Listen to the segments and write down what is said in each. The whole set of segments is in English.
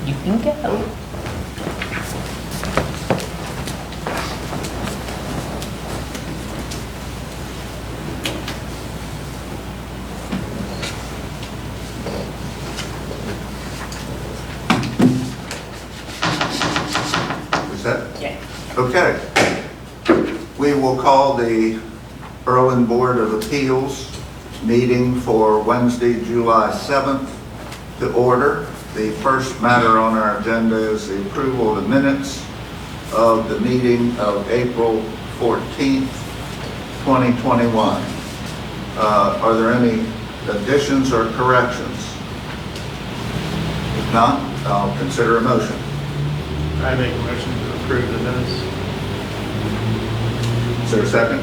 You can go. Is that? Yeah. Okay. We will call the Berlin Board of Appeals meeting for Wednesday, July 7th to order. The first matter on our agenda is the approval of the minutes of the meeting of April 14th, 2021. Are there any additions or corrections? If not, I'll consider a motion. I make a motion to approve the minutes. Is there a second?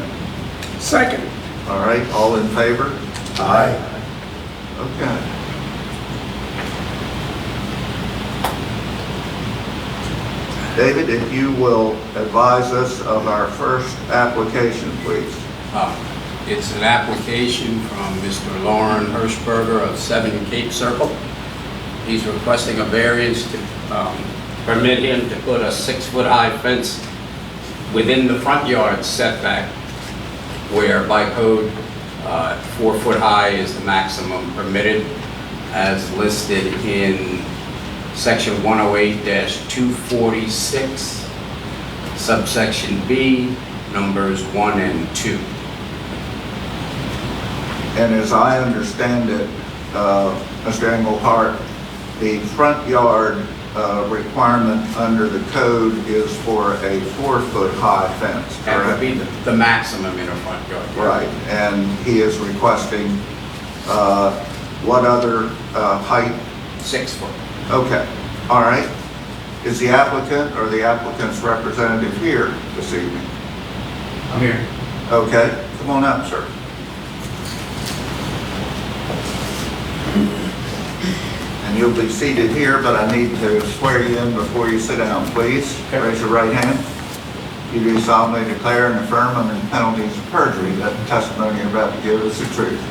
Second. All right, all in favor? Aye. Okay. David, if you will advise us of our first application, please. It's an application from Mr. Lauren Hirschberger of 7 Cape Circle. He's requesting a variance to permit him to put a 6-foot-high fence within the front yard setback, where by code 4 foot high is the maximum permitted, as listed in section 108-246, subsection B, numbers 1 and 2. And as I understand it, Mr. Engelhardt, the front yard requirement under the code is for a 4-foot-high fence, That would correct? be the maximum in a front yard. Right, and he is requesting what other height? 6 foot. Okay, all right. Is the applicant or the applicant's representative here this evening? I'm here. Okay, come on up, sir. And you'll be seated here, but I need to swear you in before you sit down, please. Okay. Raise your right hand. You do solemnly declare and affirm under the penalties of perjury that the testimony you're about to give is the truth.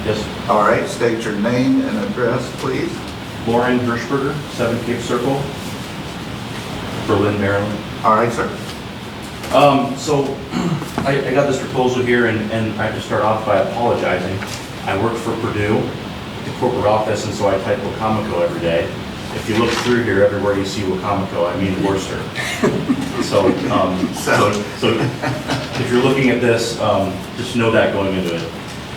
Yes. All right, state your name and address, please. Lauren Hirschberger, 7 Cape Circle, Berlin, Maryland. All right, sir. So I got this proposal here, and I have to start off by apologizing. I work for Purdue, the corporate office, and so I type Wacomico every day. If you look through here, everywhere you see Wacomico, I mean Worcester. So if you're looking at this, just know that going into it.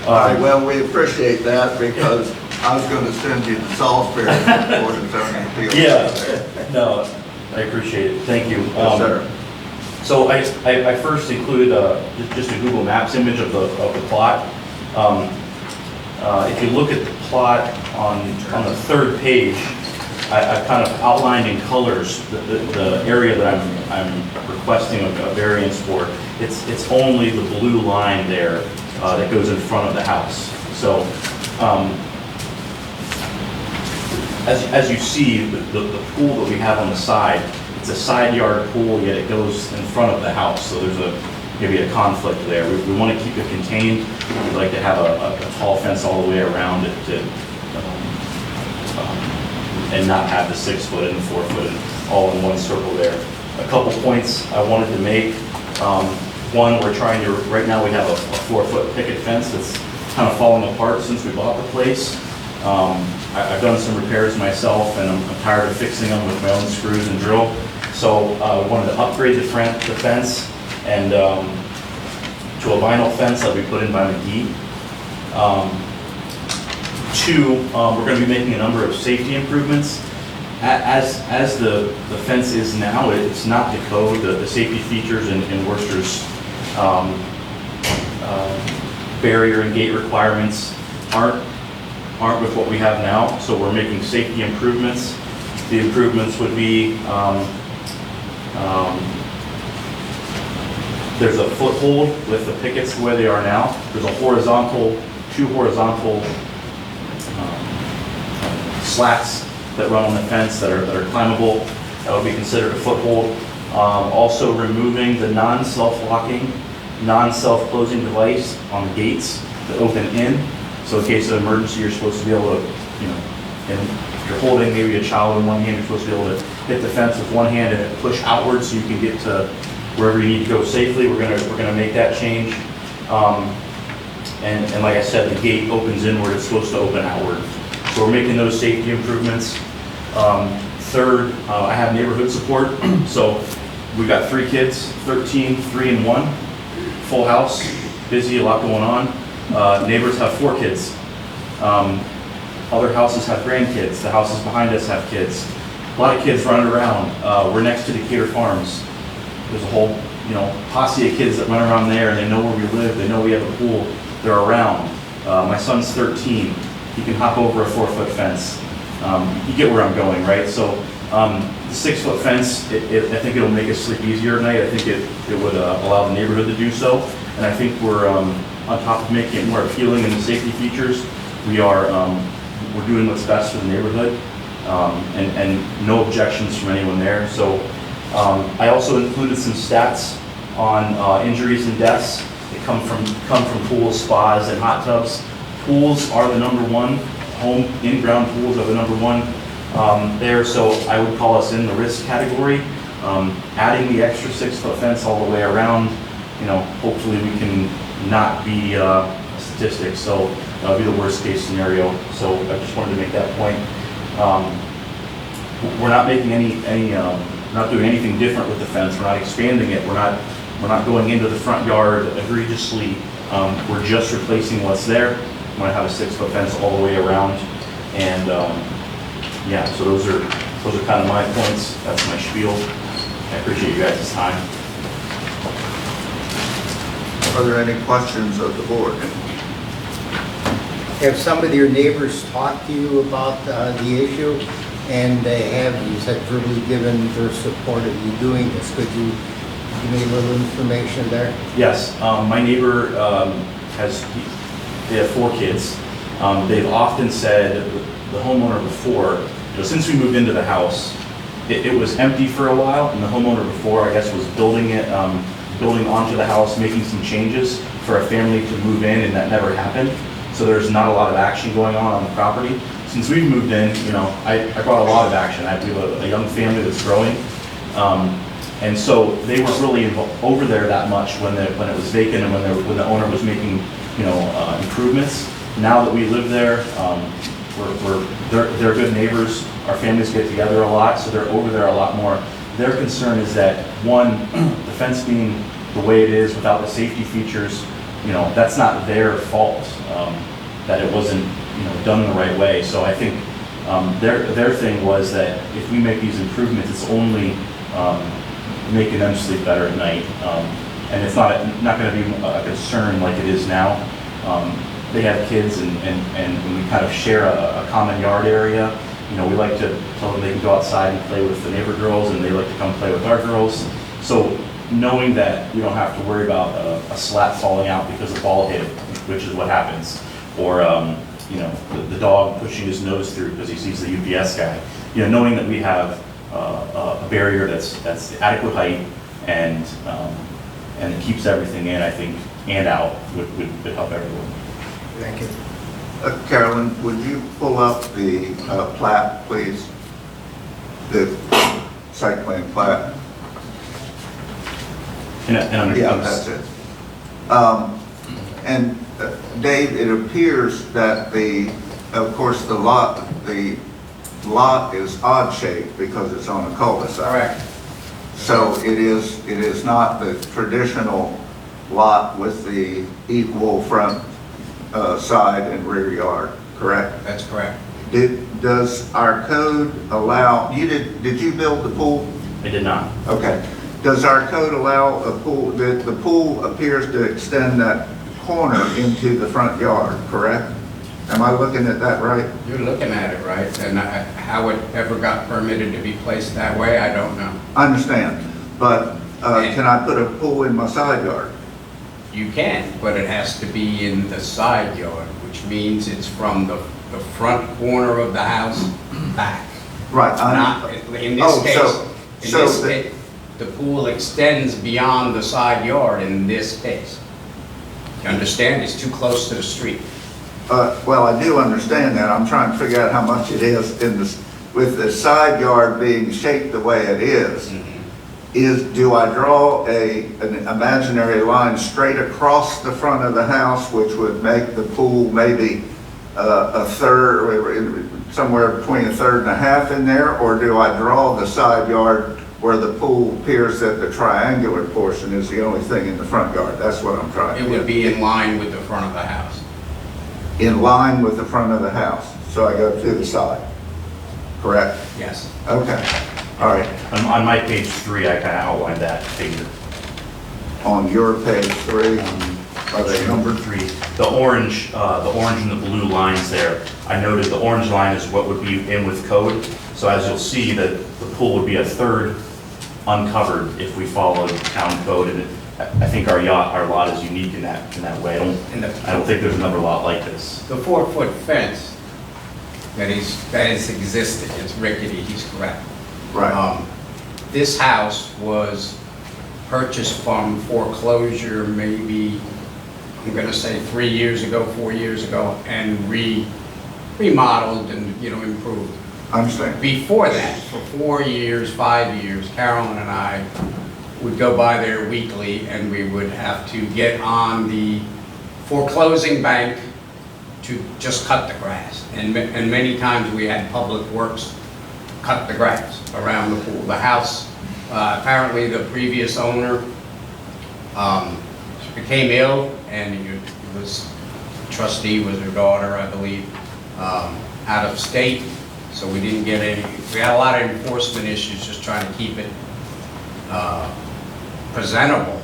All right, well, we appreciate that because I was going to send you to Salisbury Board of Zoning Appeals. Yeah, no, I appreciate it. Thank you. Yes, sir. So I first included just a Google Maps image of the plot. If you look at the plot on the third page, I've kind of outlined in colors the area that I'm requesting a variance for. It's only the blue line there that goes in front of the house. So as you see, the pool that we have on the side, it's a side yard pool, yet it goes in front of the house. So there's maybe a conflict there. We want to keep it contained. We'd like to have a tall fence all the way around it and not have the 6 foot and 4 foot all in one circle there. A couple points I wanted to make. One, right now we have a 4 foot picket fence that's kind of falling apart since we bought the place. I've done some repairs myself, and I'm tired of fixing them with my own screws and drill. So I wanted to upgrade the fence and to a vinyl fence that we put in by McGee. Two, we're going to be making a number of safety improvements. As the fence is now, it's not to code. The safety features in Worcester's barrier and gate requirements aren't with what we have now. So we're making safety improvements. The improvements would be there's a foothold with the pickets the way they are now. There's two horizontal slats that run on the fence that are climbable. That would be considered a foothold. Also removing the non-self-locking, non-self-closing device on the gates to open in. So in case of emergency, you're supposed to be able to, and if you're holding maybe a child in one hand, you're supposed to be able to hit the fence with one hand and push outwards so you can get to wherever you need to go safely. We're gonna make that change. And like I said, the gate opens inward, it's supposed to open outward. So we're making those safety improvements. Third, I have neighborhood support. So we've got 3 kids, 13, 3 and 1, full house, busy, a lot going on. Neighbors have 4 kids. Other houses have grandkids. The houses behind us have kids. A lot of kids running around. We're next to Decatur Farms. There's a whole, posse of kids that run around there, and they know where we live. They know we have a pool. They're around. My son's 13. He can hop over a 4-foot fence. You get where I'm going, right? So the 6-foot fence, I think it'll make us sleep easier at night. I think it would allow the neighborhood to do so. And I think we're on top of making it more appealing in the safety features. We're doing what's best for the neighborhood, and no objections from anyone there. So I also included some stats on injuries and deaths that come from pools, spas, and hot tubs. Pools are the number one. Home in-ground pools are the number one there. So I would call us in the risk category. Adding the extra 6-foot fence all the way around, hopefully we can not be a statistic. So that would be the worst case scenario. So I just wanted to make that point. We're not making not doing anything different with the fence. We're not expanding it. We're not going into the front yard egregiously. We're just replacing what's there. I'm going to have a 6-foot fence all the way around. And yeah, so those are kind of my points. That's my spiel. I appreciate you guys' time. Are there any questions of the board? Have some of your neighbors talked to you about the issue, and they have, you said, verbally given their support of you doing this? Could you give me a little information there? Yes, my neighbor they have 4 kids. They've often said, the homeowner before, since we moved into the house, it was empty for a while, and the homeowner before, I guess, was building onto the house, making some changes for a family to move in, and that never happened. So there's not a lot of action going on the property. Since we've moved in, I brought a lot of action. We have a young family that's growing. And so they weren't really over there that much when it was vacant and when the owner was making, improvements. Now that we live there, they're good neighbors. Our families get together a lot, so they're over there a lot more. Their concern is that, one, the fence being the way it is without the safety features, that's not their fault, that it wasn't, done the right way. So I think their thing was that if we make these improvements, it's only making them sleep better at night. And it's not going to be a concern like it is now. They have kids, and we kind of share a common yard area. We like to tell them they can go outside and play with the neighbor girls, and they like to come play with our girls. So knowing that we don't have to worry about a slat falling out because the ball hit it, which is what happens, or the dog pushing his nose through because he sees the UPS guy. Knowing that we have a barrier that's adequate height and it keeps everything in, I think, and out would help everyone. Thank you. Carolyn, would you pull up the plat, please? The site plan plat. Yeah, that's it. And Dave, it appears that of course, the lot is odd shaped because it's on a cul-de-sac. Correct. So it is not the traditional lot with the equal front, side and rear yard, correct? That's correct. Does our code allow, did you build the pool? I did not. Okay. Does our code allow a pool, the pool appears to extend that corner into the front yard, correct? Am I looking at that right? You're looking at it right, and how it ever got permitted to be placed that way, I don't know. I understand, but can I put a pool in my side yard? You can, but it has to be in the side yard, which means it's from the front corner of the house back. Right. Not, in this case, the pool extends beyond the side yard in this case. You understand? It's too close to the street. Well, I do understand that. I'm trying to figure out how much it is in this, with the side yard being shaped the way it is. Do I draw an imaginary line straight across the front of the house, which would make the pool maybe a third, somewhere between a third and a half in there? Or do I draw the side yard where the pool appears that the triangular portion is the only thing in the front yard? That's what I'm trying to It get. would be in line with the front of the house. In line with the front of the house, so I go to the side, correct? Yes. Okay, all right. On my page 3, I kind of outlined that figure. On your page 3, are they Number numbered? 3, the orange and the blue lines there, I noted the orange line is what would be in with code. So as you'll see, that the pool would be a third uncovered if we followed town code. And I think our lot is unique in that way. I don't think there's another lot like this. The 4-foot fence that is existing, it's rickety, he's correct. Right. This house was purchased from foreclosure maybe, I'm gonna say 3 years ago, 4 years ago, and remodeled and, improved. I understand. Before that, for 4 years, 5 years, Carolyn and I would go by there weekly, and we would have to get on the foreclosing bank to just cut the grass. And many times we had Public Works cut the grass around the pool. The house, apparently the previous owner became ill, and it was, trustee was her daughter, I believe, out of state. So we didn't get any, we had a lot of enforcement issues just trying to keep it presentable.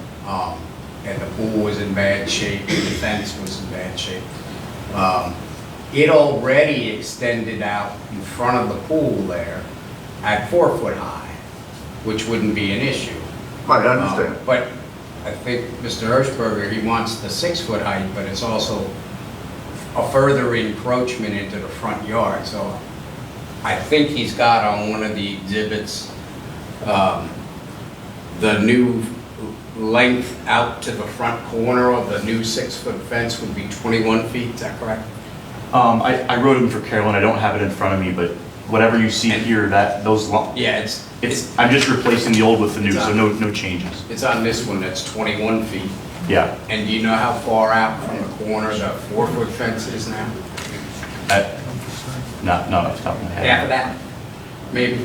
And the pool was in bad shape, and the fence was in bad shape. It already extended out in front of the pool there at 4 foot high, which wouldn't be an issue. Right, I understand. But I think Mr. Hirschberger, he wants the 6 foot height, but it's also a further encroachment into the front yard. So I think he's got on one of the exhibits, the new length out to the front corner of the new 6 foot fence would be 21 feet, is that correct? I wrote them for Carolyn. I don't have it in front of me, but whatever you see here, Yeah, I'm just replacing the old with the new, so no changes. it's on this one that's 21 feet. Yeah. And do you know how far out from the corner the 4 foot fence is now? Not off the top of my head. Half of that, maybe?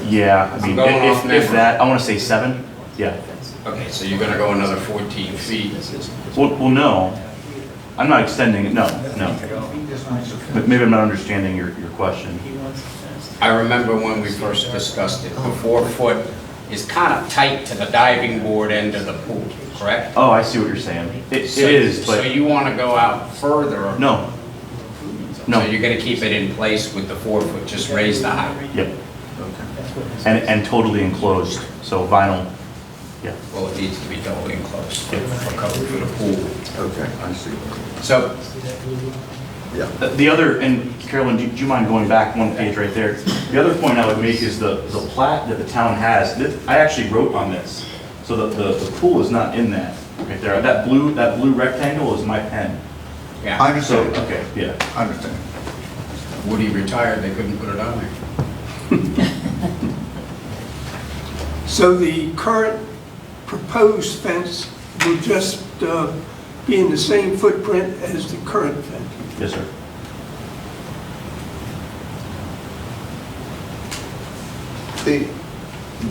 Yeah, I mean, Going off if memory. that, I want to say 7. Yeah. Okay, so you're gonna go another 14 feet. Well, no. I'm not extending it, no. But maybe I'm not understanding your question. I remember when we first discussed it, the 4 foot is kind of tight to the diving board end of the pool, correct? Oh, I see what you're saying. It is, So but you want to go out further? no. So you're going to keep it in place with the 4 foot, just raise the height? Yep. And totally enclosed, so vinyl. Yeah. Well, it needs to be totally enclosed Yeah. for code for the pool. Okay, I see. So, Yeah. The other, and Carolyn, do you mind going back one page right there? The other point I would make is the plat that the town has, I actually wrote on this. So the pool is not in that, right there. That blue rectangle is my pen. I yeah, So, understand. okay, yeah. I understand. Woody retired, they couldn't put it on there. So the current proposed fence will just be in the same footprint as the current fence? Yes, sir.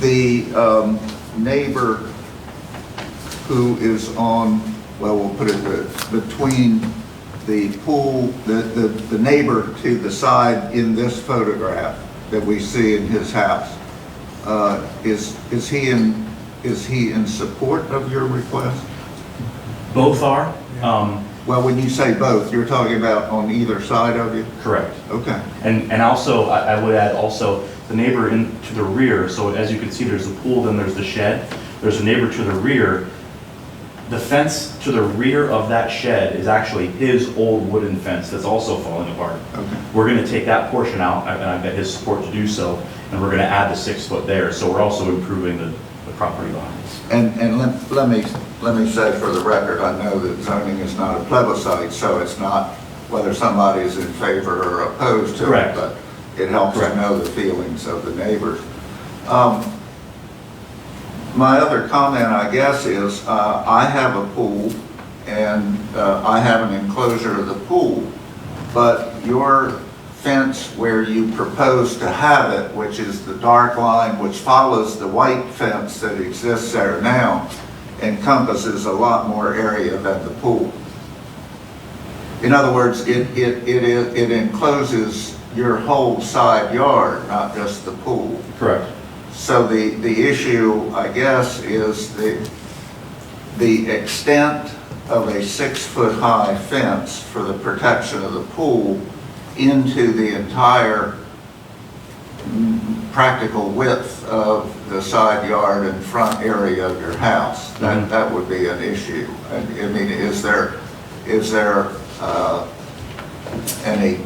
The neighbor who is on, well, we'll put it between the pool, the neighbor to the side in this photograph that we see in his house, is he in support of your request? Both are? Well, when you say both, you're talking about on either side of you? Correct. Okay. And also, I would add also, the neighbor to the rear, so as you can see, there's the pool, then there's the shed. There's a neighbor to the rear. The fence to the rear of that shed is actually his old wooden fence that's also falling apart. Okay. We're gonna take that portion out, and I've got his support to do so, and we're gonna add the 6 foot there, so we're also improving the property lines. And let me say for the record, I know that zoning is not a plebiscite, so it's not whether somebody's in favor or opposed to it. Correct. But it helps to Correct. know the feelings of the neighbors. My other comment, I guess, is I have a pool, and I have an enclosure of the pool, but your fence where you propose to have it, which is the dark line which follows the white fence that exists there now, encompasses a lot more area than the pool. In other words, it encloses your whole side yard, not just the pool. Correct. So the issue, I guess, is the extent of a 6-foot-high fence for the protection of the pool into the entire practical width of the side yard and front area of your house. That would be an issue. I mean, is there any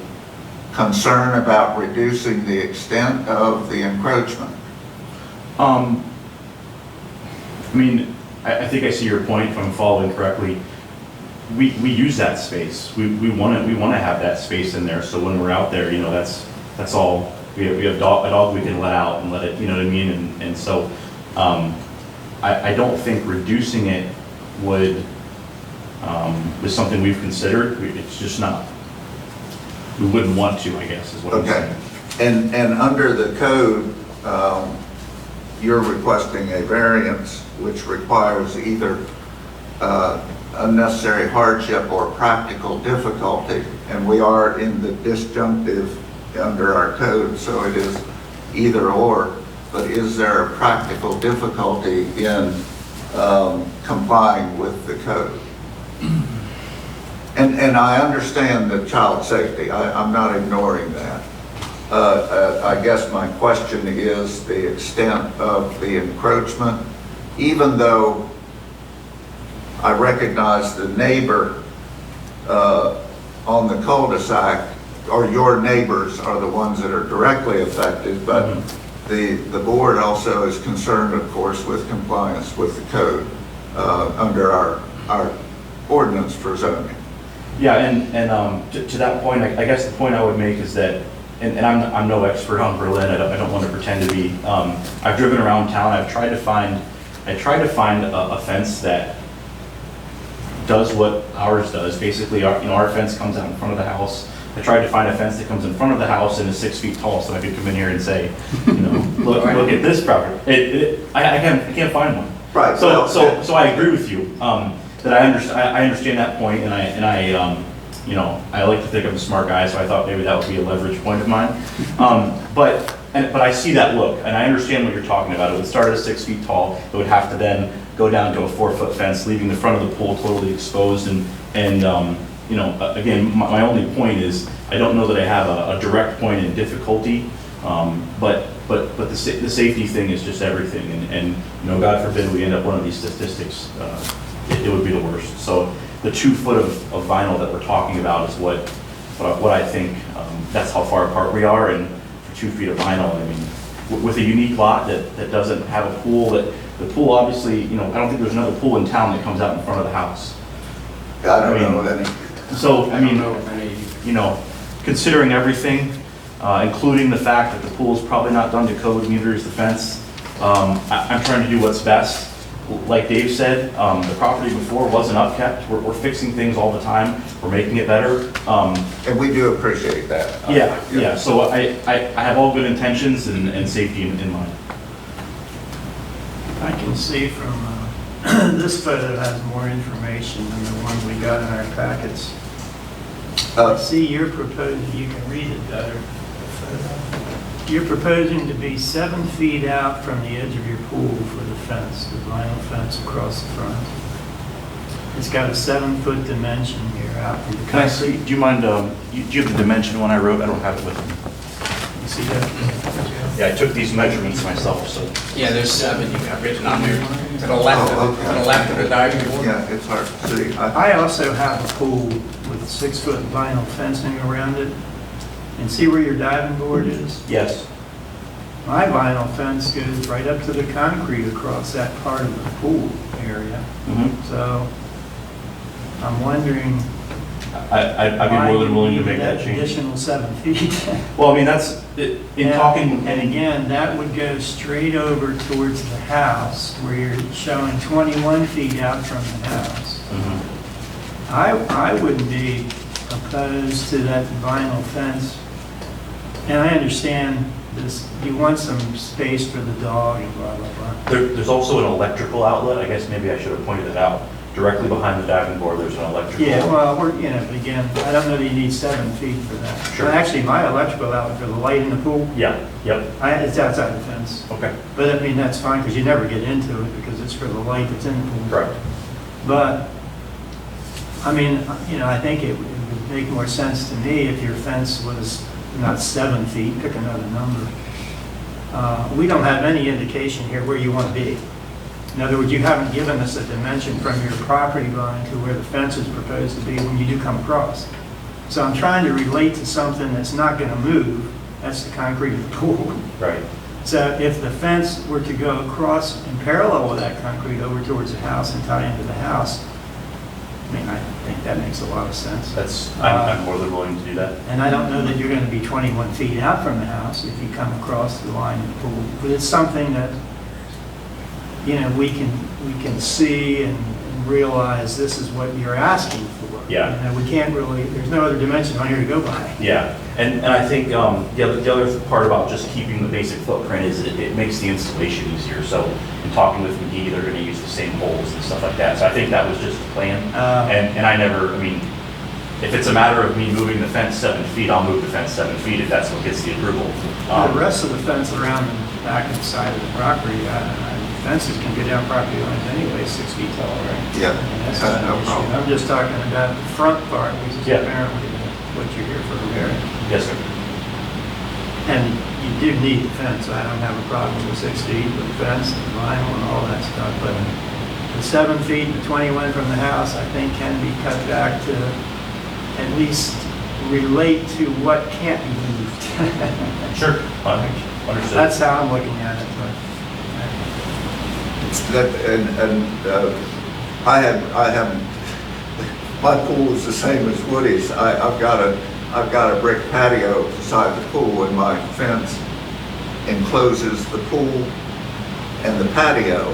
concern about reducing the extent of the encroachment? I mean, I think I see your point, if I'm following correctly. We use that space. We want to have that space in there, so when we're out there, you know, that's all. We have a dog we can let out and let it, you know what I mean? And so, I don't think reducing it would, is something we've considered. It's just not, we wouldn't want to, I guess, is what I'm Okay. saying. And under the code, you're requesting a variance which requires either unnecessary hardship or practical difficulty. And we are in the disjunctive under our code, so it is either or. But is there a practical difficulty in complying with the code? And I understand the child safety. I'm not ignoring that. I guess my question is the extent of the encroachment, even though I recognize the neighbor on the cul-de-sac, or your neighbors are the ones that are directly affected, but the board also is concerned, of course, with compliance with the code under our ordinance for zoning. Yeah, and to that point, I guess the point I would make is that, and I'm no expert on Berlin, I don't want to pretend to be. I've driven around town, I tried to find a fence that does what ours does. Basically, our fence comes out in front of the house. I tried to find a fence that comes in front of the house and is 6 feet tall, so I could come in here and say, look at this property. I can't find one. Right. So I agree with you. That I understand that point, and I like to think I'm a smart guy, so I thought maybe that would be a leverage point of mine. But I see that look, and I understand what you're talking about. It would start at 6 feet tall. It would have to then go down to a 4-foot fence, leaving the front of the pool totally exposed. Again, my only point is I don't know that I have a direct point in difficulty, but the safety thing is just everything. And God forbid we end up one of these statistics. It would be the worst. So the 2 foot of vinyl that we're talking about is what I think, that's how far apart we are. And for 2 feet of vinyl, I mean, with a unique lot that doesn't have a pool, that the pool obviously, I don't think there's another pool in town that comes out in front of the house. I don't know any. So, I mean, considering everything, including the fact that the pool's probably not done to code, neither is the fence, I'm trying to do what's best. Like Dave said, the property before wasn't upkept. We're fixing things all the time. We're making it better. And we do appreciate that. Yeah. So I have all good intentions and safety in mind. I can see from this photo has more information than the one we got in our packets. I see you're proposing, you can read it better. the photo. You're proposing to be 7 feet out from the edge of your pool for the fence, the vinyl fence across the front. It's got a 7-foot dimension here out from the Can I see, do you mind, do you have the dimension one I wrote? I don't have it with me. You see that? Yeah, I took these measurements myself, so. Yeah, there's 7 you got written on there, to the left, to the left of the diving board. Yeah, it's hard to see. I also have a pool with 6-foot vinyl fencing around it. And see where your diving board is? Yes. My vinyl fence goes right up to the concrete across that part of the pool area. Mm-hmm. So I'm wondering, I'd be more than willing to make that Why change. additional 7 feet? Well, I mean, that's, in And- talking. And again, that would go straight over towards the house, where you're showing 21 feet out from the house. Mhm. I wouldn't be opposed to that vinyl fence. And I understand this, you want some space for the dog and blah, blah, blah. There's also an electrical outlet, I guess maybe I should have pointed it out. Directly behind the diving board, there's an electrical. Yeah, well, again, I don't know that you need 7 feet for that. Sure. Actually, my electrical outlet for the light in the pool, Yeah, yep, it's outside the fence. okay, But I mean, that's fine, because you never get into it, because it's for the light that's in the pool. correct. But, I mean, I think it would make more sense to me if your fence was not 7 feet, pick another number. We don't have any indication here where you want to be. In other words, you haven't given us a dimension from your property line to where the fence is proposed to be when you do come across. So I'm trying to relate to something that's not going to move, that's the concrete of the pool. Right. So if the fence were to go across in parallel with that concrete over towards the house and tie into the house, I mean, I think that makes a lot of sense. I'm more than willing to do that. And I don't know that you're going to be 21 feet out from the house if you come across the line of the pool. But it's something that, we can see and realize this is what you're asking for. Yeah. We can't really, there's no other dimension on here to go by. Yeah, and I think the other part about just keeping the basic footprint is it makes the installation easier. So in talking with McGee, they're going to use the same holes and stuff like that. So I think that was just the plan. And I mean, if it's a matter of me moving the fence 7 feet, I'll move the fence 7 feet if that's what gets the approval. The rest of the fence around the back and side of the property, fences can go down property lines anyway, 6 feet tall, right? Yeah, And that's that's not no an issue. problem. I'm just talking about the front part, which is Yeah. apparently what you're here for, Barry. Yes, sir. And you do need the fence. I don't have a problem with 6 feet with the fence and vinyl and all that stuff, but the 7 feet, the 21 from the house, I think can be cut back to at least relate to what can't be moved. Sure. Understood. That's how I'm looking at it, but. I haven't, my pool is the same as Woody's. I've got a brick patio beside the pool, and my fence encloses the pool and the patio.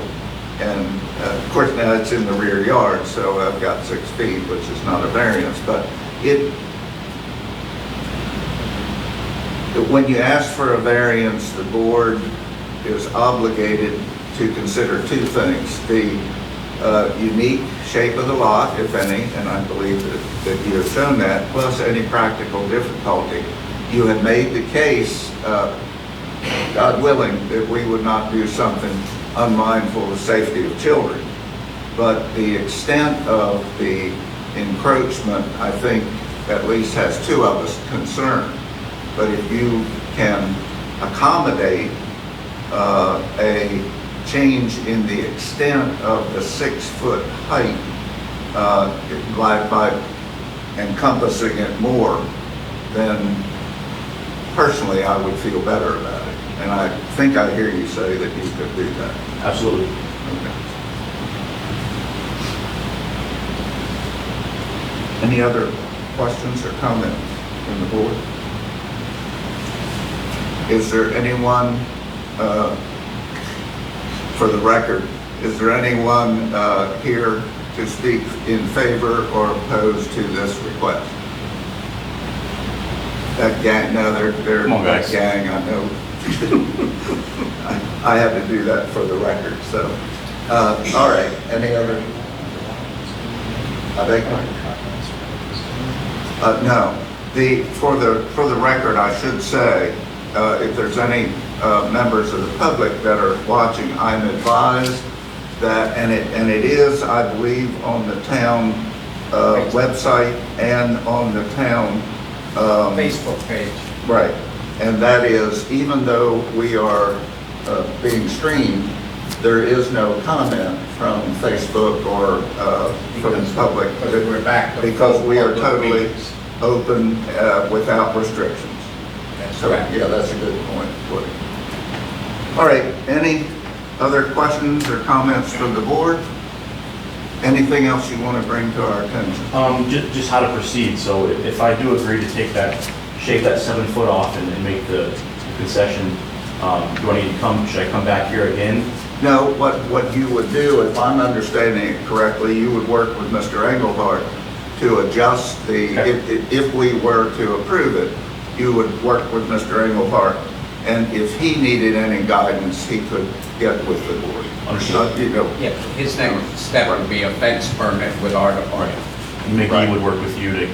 And of course now it's in the rear yard, so I've got 6 feet, which is not a variance, but when you ask for a variance, the board is obligated to consider 2 things. The unique shape of the lot, if any, and I believe that you have shown that, plus any practical difficulty. You have made the case, God willing, that we would not do something unmindful of the safety of children. But the extent of the encroachment, I think, at least has 2 of us concerned. But if you can accommodate a change in the extent of the 6-foot height by encompassing it more, then personally I would feel better about it. And I think I hear you say that you could do that. Absolutely. Okay. Any other questions or comments from the board? Is there anyone, for the record, is there anyone here to speak in favor or opposed to this request? That gang, no, they're Come on, that guys. gang, I know. I have to do that for the record, so. All right, any other? I beg your pardon? No. For the record, I should say, if there's any members of the public that are watching, I'm advised that, and it is, I believe, on the town website and on the town Facebook page. right, and that is, even though we are being streamed, there is no comment from Facebook or from the public. Because we're back to Because we are public totally meetings. open without restrictions. That's So, correct. yeah, that's a good point, Woody. All right, any other questions or comments from the board? Anything else you want to bring to our attention? Just how to proceed. So if I do agree to shave that 7 foot off and make the concession, do I need to should I come back here again? No, what you would do, if I'm understanding it correctly, you would work with Mr. Engelhardt to adjust Okay. if we were to approve it, you would work with Mr. Engelhardt, and if he needed any guidance, he could get with the board. Understood. You know, Yeah, his next step would be a fence permit with our department. And maybe Right. he would work with you to,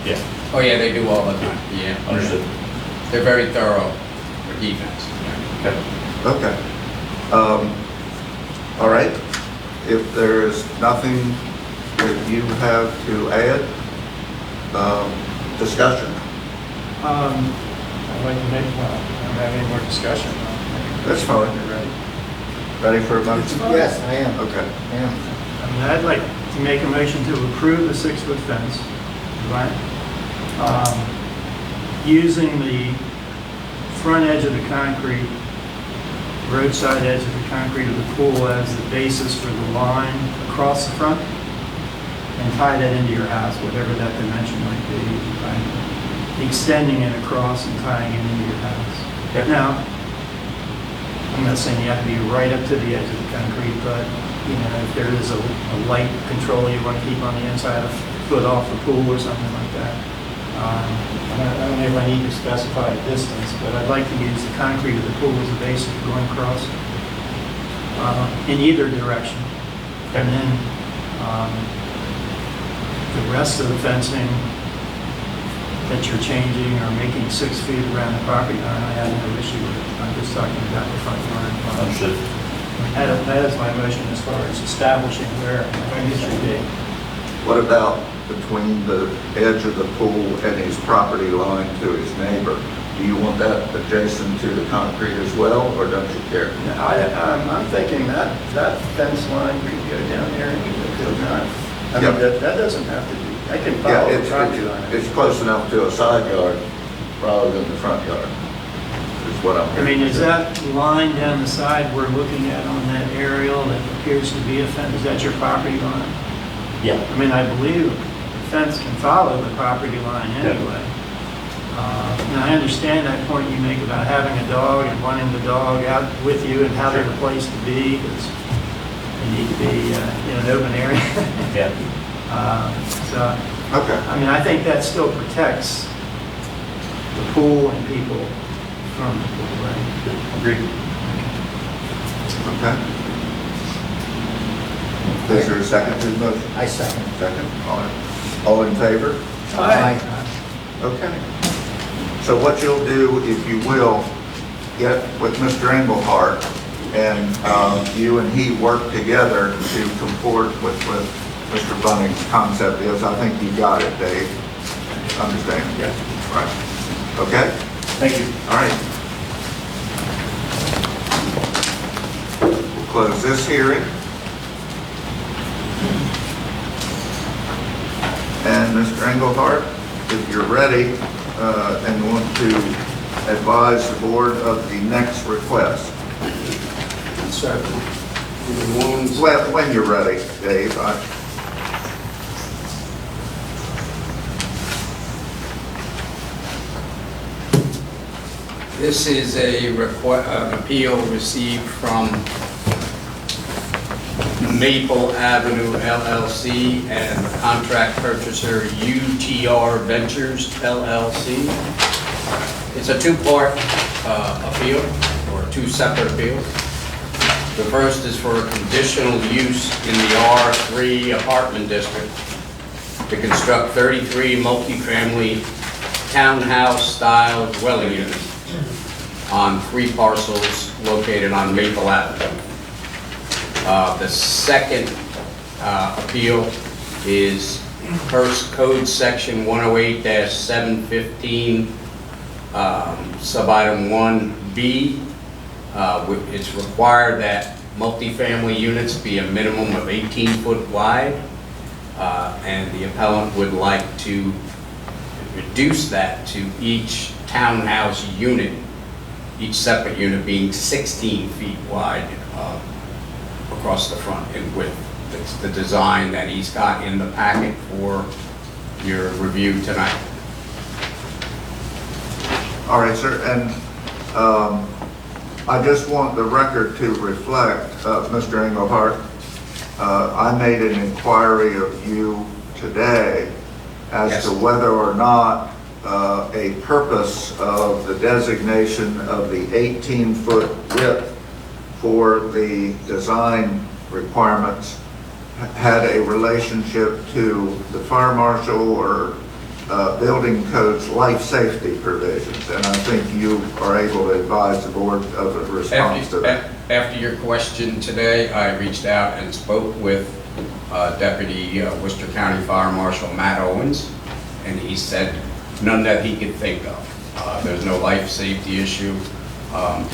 yeah, Oh, yeah, they do all the time, yeah. understood. They're very thorough for defense. Okay. Okay. All right. If there is nothing that you have to add, discussion. I'd like to make, well, I don't have any more discussion. That's fine. You're ready. Ready for a motion? Yes, I am. Okay. Yeah. I mean, I'd like to make a motion to approve the 6-foot fence, right? Using the front edge of the concrete, roadside edge of the concrete of the pool as the basis for the line across the front, and tie that into your house, whatever that dimension might be, right? Extending it across and tying it into your house. Okay. Now, I'm not saying you have to be right up to the edge of the concrete, but, you know, if there is a light control you want to keep on the inside, a foot off the pool or something like that. I don't know if I need to specify a distance, but I'd like to use the concrete of the pool as a basis for going across in either direction. And then the rest of the fencing that you're changing or making 6 feet around the property line, I have no issue with it. I'm just talking about the front yard. Understood. That is my motion as far as establishing where it should be. What about between the edge of the pool and his property line to his neighbor? Do you want that adjacent to the concrete as well, or don't you care? I'm thinking that fence line could go down there and it could not. I Yeah. mean, that doesn't have to be, I can Yeah, follow the property line. it's close enough to a side yard rather than the front yard, is what I'm. I mean, is that line down the side we're looking at on that aerial that appears to be a fence, is that your property line? Yeah. I mean, I believe the fence can follow the property line anyway. And I understand that point you make about having a dog and wanting the dog out with you and having a place to be, because you need to be in an open area. Yeah. So, Okay, I mean, I think that still protects the pool and people from the pool, right? Agreed. okay. Is there a second to the motion? I second. Second, all in favor? Aye. Okay. So what you'll do, if you will, get with Mr. Engelhardt, and you and he work together to comport with Mr. Bunning's concept is. I think you got it, Dave. Understand? Yeah. Right. Okay? Thank you. All right. We'll close this hearing. And Mr. Engelhardt, if you're ready and want to advise the board of the next request. So, the ones, Well, when you're ready, Dave. this is an appeal received from Maple Avenue LLC and contract purchaser UTR Ventures LLC. It's a two-part appeal, or two separate appeals. The first is for a conditional use in the R3 apartment district to construct 33 multifamily townhouse-style dwelling units on 3 parcels located on Maple Avenue. The second appeal is First Code Section 108-715, Subitem 1B. It's required that multifamily units be a minimum of 18 foot wide, and the appellant would like to reduce that to each townhouse unit, each separate unit being 16 feet wide across the front in width. It's the design that he's got in the packet for your review tonight. All right, sir, and I just want the record to reflect, Mr. Engelhardt, I made an inquiry of you today as Yes. to whether or not a purpose of the designation of the 18-foot width for the design requirements had a relationship to the fire marshal or building code's life safety provisions, and I think you are able to advise the board of a response to that. After your question today, I reached out and spoke with Deputy Worcester County Fire Marshal Matt Owens, and he said none that he could think of. There's no life safety issue.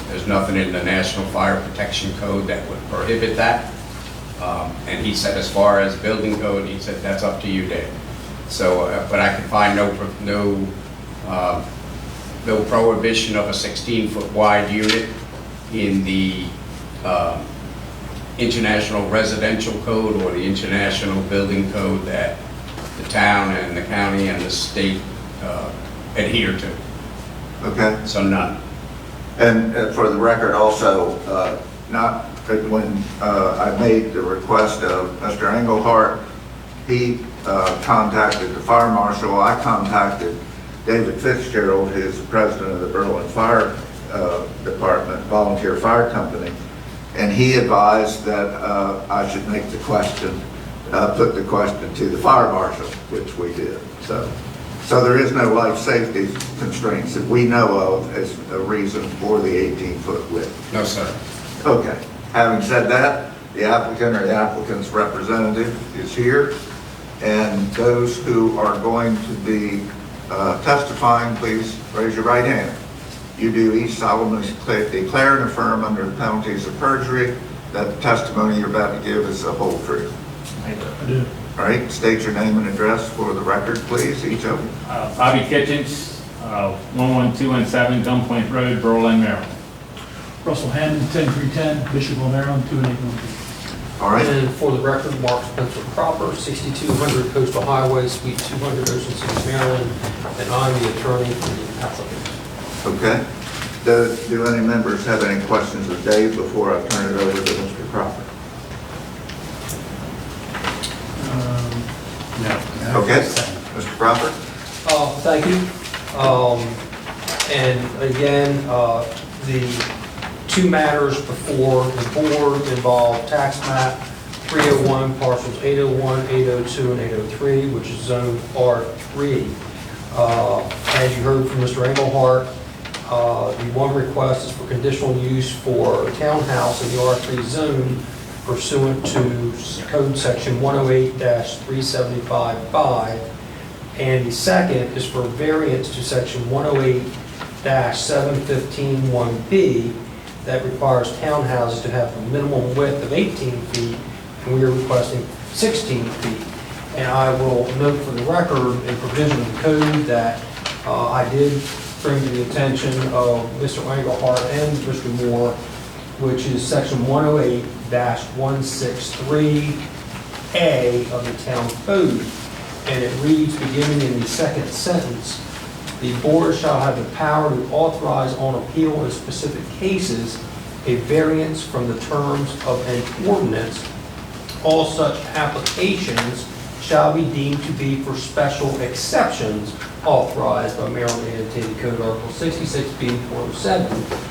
There's nothing in the National Fire Protection Code that would prohibit that. And he said, as far as building code, he said, that's up to you, Dave. So, but I could find no prohibition of a 16-foot wide unit in the International Residential Code or the International Building Code that the town and the county and the state adhere to. Okay? So none. And for the record also, not when I made the request of Mr. Engelhardt, he contacted the fire marshal. I contacted David Fitzgerald, who's the president of the Berlin Fire Department, volunteer fire company, and he advised that I should make the question, put the question to the fire marshal, which we did. So there is no life safety constraints that we know of as a reason for the 18-foot width. No, sir. Okay. Having said that, the applicant or the applicant's representative is here, and those who are going to be testifying, please raise your right hand. You do each solemnly declare and affirm under the penalties of perjury that the testimony you're about to give is the whole truth. I do. All right, state your name and address for the record, please, each of you. Bobby Kitchens, 11217 Gunpoint Road, Berlin, Maryland. Russell Hammond, 10310, Bishopville, Maryland, 281. All right, And for the record, Mark Spencer Cropper, 6200 Coastal Highway, Suite 200, Ocean City, Maryland, and I'm the attorney for the applicant. okay. Do any members have any questions of Dave before I turn it over to Mr. Cropper? No. Okay, Mr. Cropper? Thank you. And again, the two matters before the board involve tax map 301, parcels 801, 802, and 803, which is zone R3. As you heard from Mr. Engelhardt, the one request is for conditional use for a townhouse in the R3 zone pursuant to code section 108-375-5, and the second is for variance to section 108-715-1B that requires townhouses to have a minimum width of 18 feet, and we are requesting 16 feet. And I will note for the record a provision of the code that I did bring to the attention of Mr. Engelhardt and Mr. Moore, which is section 108-163A of the town code. And it reads, beginning in the second sentence, the board shall have the power to authorize on appeal in specific cases a variance from the terms of an ordinance. All such applications shall be deemed to be for special exceptions authorized by Maryland Annotated Code Article 66B.407.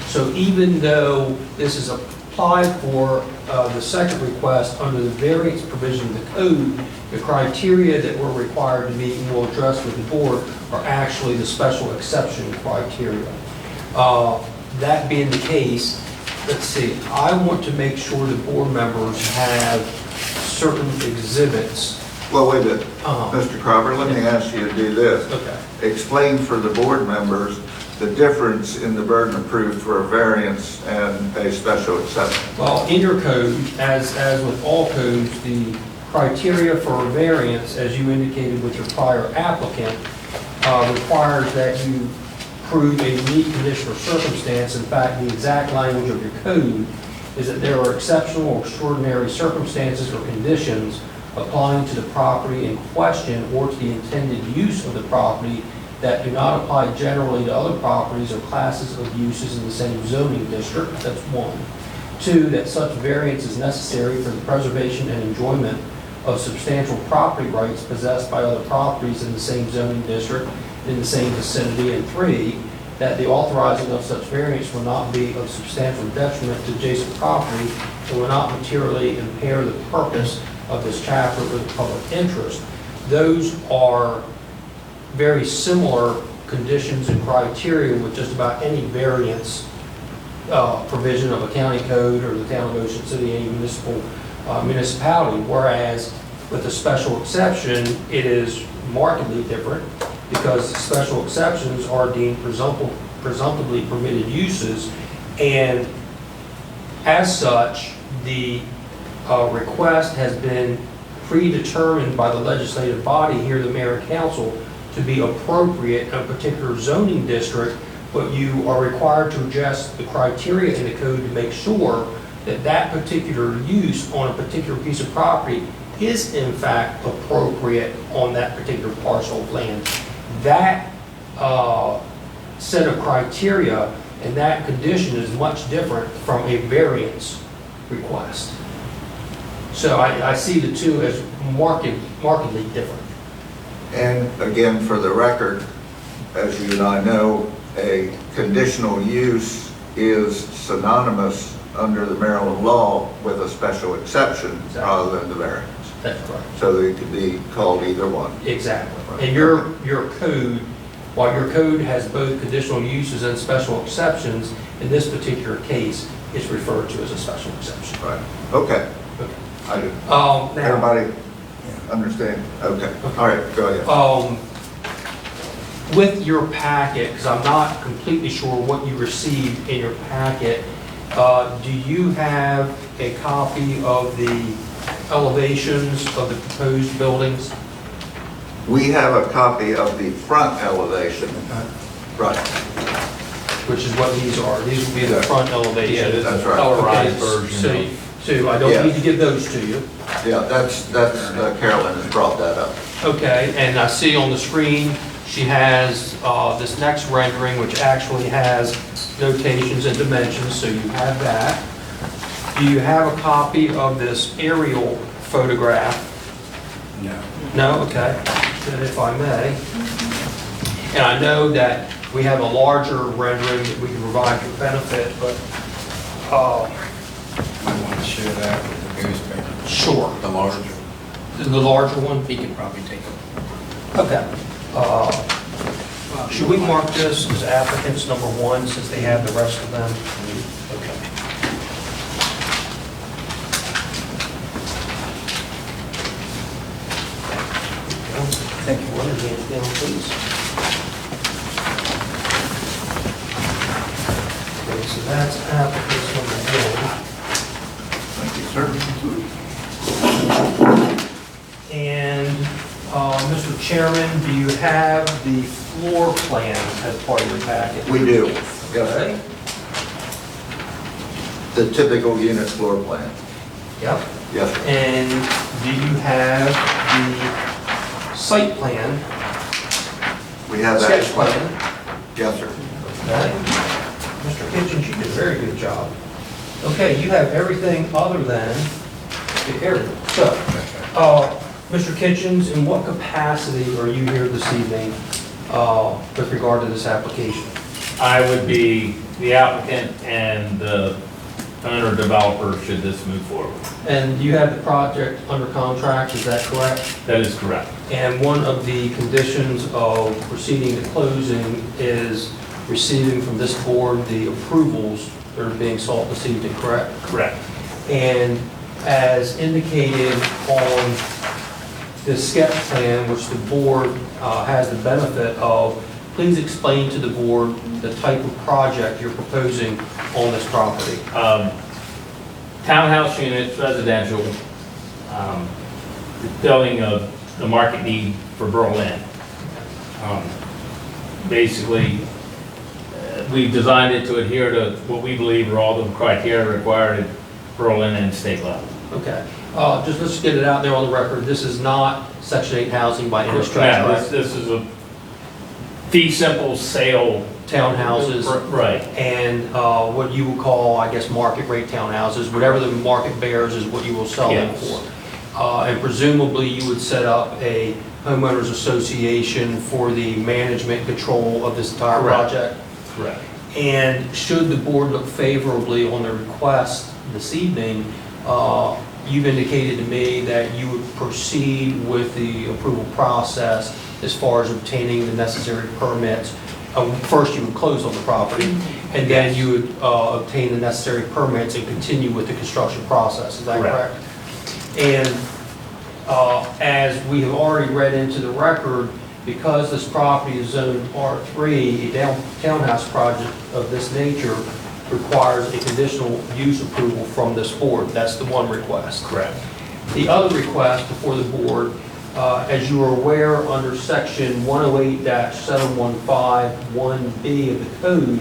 So even though this is applied for the second request under the variance provision of the code, the criteria that we're required to meet and we'll address with the board are actually the special exception criteria. That being the case, let's see, I want to make sure the board members have certain exhibits. Well, wait a minute. Mr. Cropper, let me ask you to do this. Okay. Explain for the board members the difference in the burden of proof for a variance and a special exception. Well, in your code, as with all codes, the criteria for a variance, as you indicated with your prior applicant, requires that you prove a unique condition or circumstance. In fact, the exact language of your code is that there are exceptional or extraordinary circumstances or conditions applying to the property in question or to the intended use of the property that do not apply generally to other properties or classes of uses in the same zoning district. That's one. Two, that such variance is necessary for the preservation and enjoyment of substantial property rights possessed by other properties in the same zoning district in the same vicinity. And three, that the authorizing of such variance will not be of substantial detriment to adjacent property and will not materially impair the purpose of this chapter or the public interest. Those are very similar conditions and criteria with just about any variance provision of a county code or the town of Ocean City, any municipality, whereas with a special exception, it is markedly different because special exceptions are deemed presumptively permitted uses, and as such, the request has been predetermined by the legislative body here, the mayor and council, to be appropriate in a particular zoning district, but you are required to adjust the criteria in the code to make sure that that particular use on a particular piece of property is in fact appropriate on that particular parcel of land. That set of criteria and that condition is much different from a variance request. So I see the two as markedly different. And again, for the record, as you and I know, a conditional use is synonymous under the Maryland law with a special exception rather than the variance. That's correct. So they could be called either one. Exactly. And your code, while your code has both conditional uses and special exceptions, in this particular case, it's referred to as a special exception. Right. Okay. Okay. I do. Now, Everybody understand? Okay. All right, go ahead. with your packet, because I'm not completely sure what you received in your packet, do you have a copy of the elevations of the proposed buildings? We have a copy of the front elevation. Right. Which is what these are. These will be the front elevations. That's right. Okay, so I don't need to give those to you. Yeah, that's Carolyn has brought that up. Okay, and I see on the screen, she has this next rendering, which actually has notations and dimensions, so you have that. Do you have a copy of this aerial photograph? No. No? Okay. Then if I may. And I know that we have a larger rendering that we can provide for benefit, but, I want to share that with the newspaper. sure. The larger. The larger one? He can probably take a. Okay. Should we mark this as applicants number one since they have the rest of them? Okay. Thank you. One hand down, please. Okay, so that's applicants number one. Thank you, sir. And, Mr. Chairman, do you have the floor plan as part of your packet? We do. Yes, Okay. sir. The typical unit floor plan. Yep. Yes, sir. And do you have the site plan, We have that. sketch plan? Yes, sir. Okay. Mr. Kitchens, you did a very good job. Okay, you have everything other than the area. So, Mr. Kitchens, in what capacity are you here this evening with regard to this application? I would be the applicant and the owner developer should this move forward. And you have the project under contract, is that correct? That is correct. And one of the conditions of proceeding to closing is receiving from this board the approvals that are being sought this evening, correct? Correct. And as indicated on the sketch plan, which the board has the benefit of, please explain to the board the type of project you're proposing on this property. Townhouse units, residential, filling of the market need for Berlin. Basically, we've designed it to adhere to what we believe are all the criteria required Berlin and state level. Okay. Just let's get it out there on the record. This is not Section 8 housing by any stretch, Now, correct? this is a fee simple sale. Townhouses. Right. And what you would call, I guess, market rate townhouses, whatever the market bears is what you will sell them Yes. for. And presumably you would set up a homeowners association for the management and control of this entire Correct. project. Correct. And should the board look favorably on the request this evening, you've indicated to me that you would proceed with the approval process as far as obtaining the necessary permits. First, you would close on the property, and then you would obtain the necessary permits and continue with the construction process. Is that Correct. correct? And as we have already read into the record, because this property is zoned R3, a townhouse project of this nature requires a conditional use approval from this board. That's the one request. Correct. The other request before the board, as you are aware, under section 108-715-1B of the code,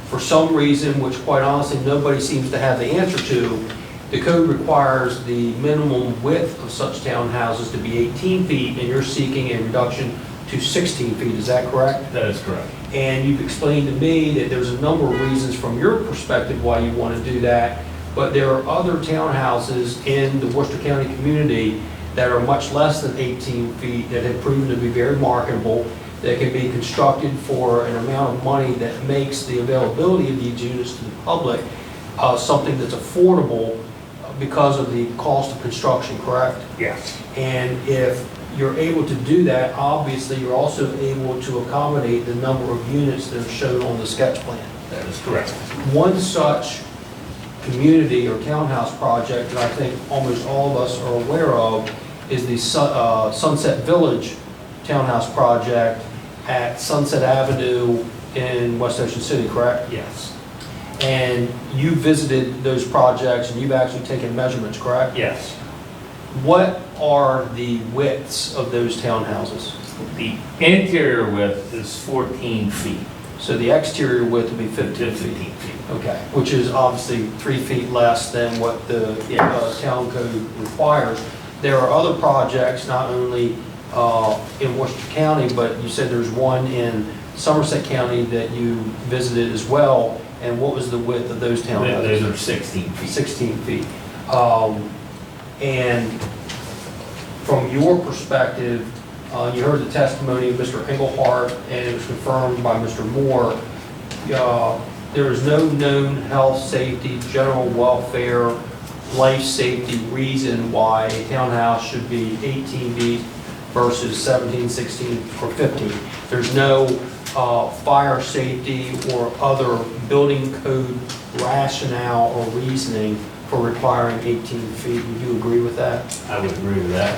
for some reason, which quite honestly nobody seems to have the answer to, the code requires the minimum width of such townhouses to be 18 feet, and you're seeking a reduction to 16 feet. Is that correct? That is correct. And you've explained to me that there's a number of reasons from your perspective why you want to do that, but there are other townhouses in the Worcester County community that are much less than 18 feet that have proven to be very marketable, that can be constructed for an amount of money that makes the availability of these units to the public something that's affordable because of the cost of construction, correct? Yes. And if you're able to do that, obviously you're also able to accommodate the number of units that are shown on the sketch plan. That is correct. One such community or townhouse project that I think almost all of us are aware of is the Sunset Village townhouse project at Sunset Avenue in West Ocean City, correct? Yes. And you visited those projects and you've actually taken measurements, correct? Yes. What are the widths of those townhouses? The interior width is 14 feet. So the exterior width would be 15 15 feet. feet. Okay, which is obviously 3 feet less than what the Yes. town code requires. There are other projects, not only in Worcester County, but you said there's one in Somerset County that you visited as well. And what was the width of those townhouses? Those are 16 feet. 16 feet. And from your perspective, you heard the testimony of Mr. Engelhardt, and it was confirmed by Mr. Moore. There is no known health, safety, general welfare, life safety reason why a townhouse should be 18 feet versus 17, 16, or 15. There's no fire safety or other building code rationale or reasoning for requiring 18 feet. Would you agree with that? I would agree with that.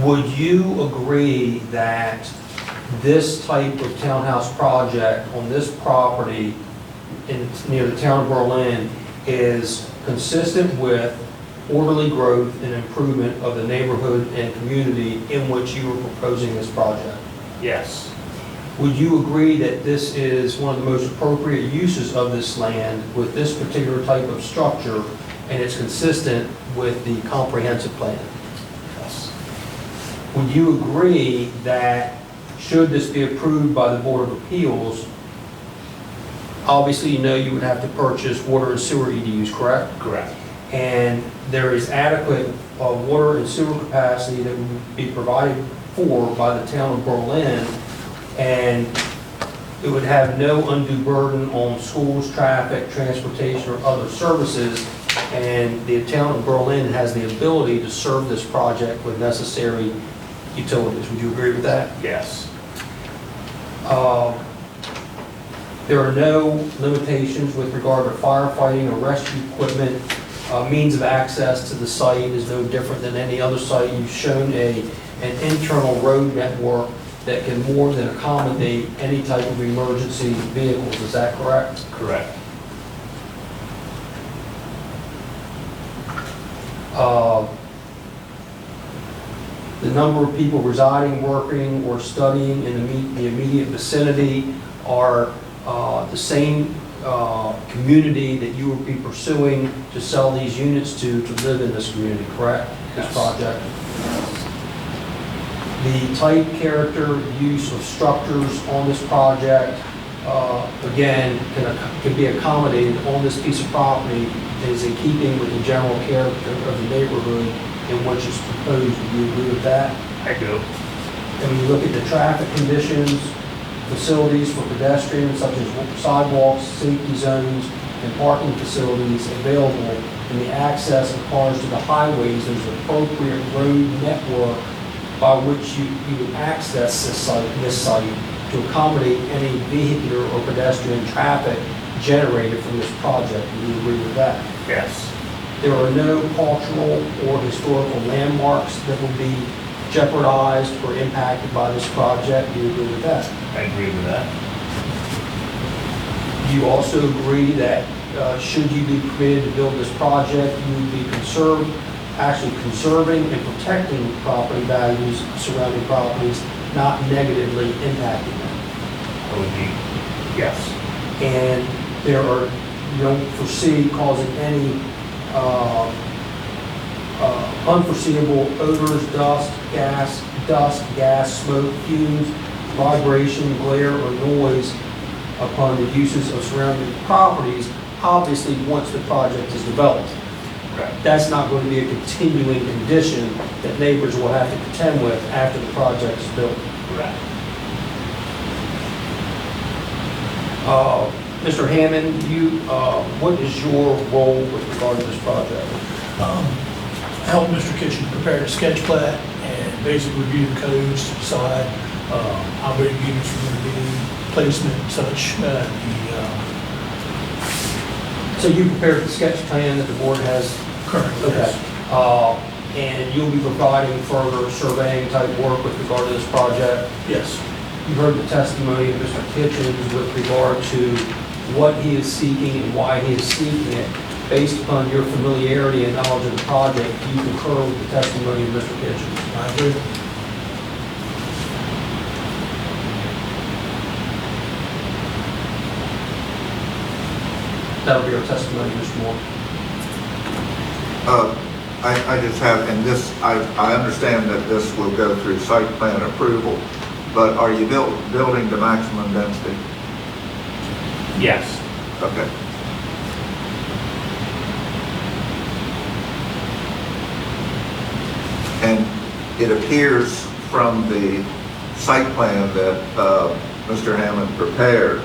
Would you agree that this type of townhouse project on this property near the town of Berlin is consistent with orderly growth and improvement of the neighborhood and community in which you are proposing this project? Yes. Would you agree that this is one of the most appropriate uses of this land with this particular type of structure, and it's consistent with the comprehensive plan? Yes. Would you agree that should this be approved by the Board of Appeals, obviously you know you would have to purchase water and sewer EDUs, correct? Correct. And there is adequate water and sewer capacity that would be provided for by the town of Berlin, and it would have no undue burden on schools, traffic, transportation, or other services, and the town of Berlin has the ability to serve this project with necessary utilities. Would you agree with that? Yes. There are no limitations with regard to firefighting or rescue equipment. Means of access to the site is no different than any other site. You've shown an internal road network that can more than accommodate any type of emergency vehicles. Is that correct? Correct. The number of people residing, working, or studying in the immediate vicinity are the same community that you would be pursuing to sell these units to live in this community, correct? This Yes. project. The type, character, use of structures on this project, again, can be accommodated on this piece of property and is in keeping with the general character of the neighborhood in which it's proposed. Do you agree with that? I do. And when you look at the traffic conditions, facilities for pedestrians such as sidewalks, safety zones, and parking facilities available, and the access of cars to the highways, there's an appropriate road network by which you would access this site to accommodate any vehicular or pedestrian traffic generated from this project. Do you agree with that? Yes. There are no cultural or historical landmarks that will be jeopardized or impacted by this project. Do you agree with that? I agree with that. Do you also agree that should you be permitted to build this project, you would be actually conserving and protecting property values of surrounding properties, not negatively impacting them? I would be, yes. And you don't foresee causing any unforeseeable odors, dust, gas, smoke, fumes, vibration, glare, or noise upon the uses of surrounding properties, obviously once the project is developed. Correct. That's not going to be a continuing condition that neighbors will have to contend with after the project is built. Correct. Mr. Hammond, what is your role with regard to this project? Help Mr. Kitchen prepare a sketch plat and basically review the codes to decide how big units are going to be, placement and such. So you prepared the sketch plan that the board has? Currently, Okay. yes. And you'll be providing further surveying type work with regard to this project? Yes. You heard the testimony of Mr. Kitchens with regard to what he is seeking and why he is seeking it. Based upon your familiarity and knowledge of the project, do you concur with the testimony of Mr. Kitchens? I agree. That'll be our testimony, Mr. Moore. I just have, and this, I understand that this will go through site plan approval, but are you building to maximum density? Yes. Okay. And it appears from the site plan that Mr. Hammond prepared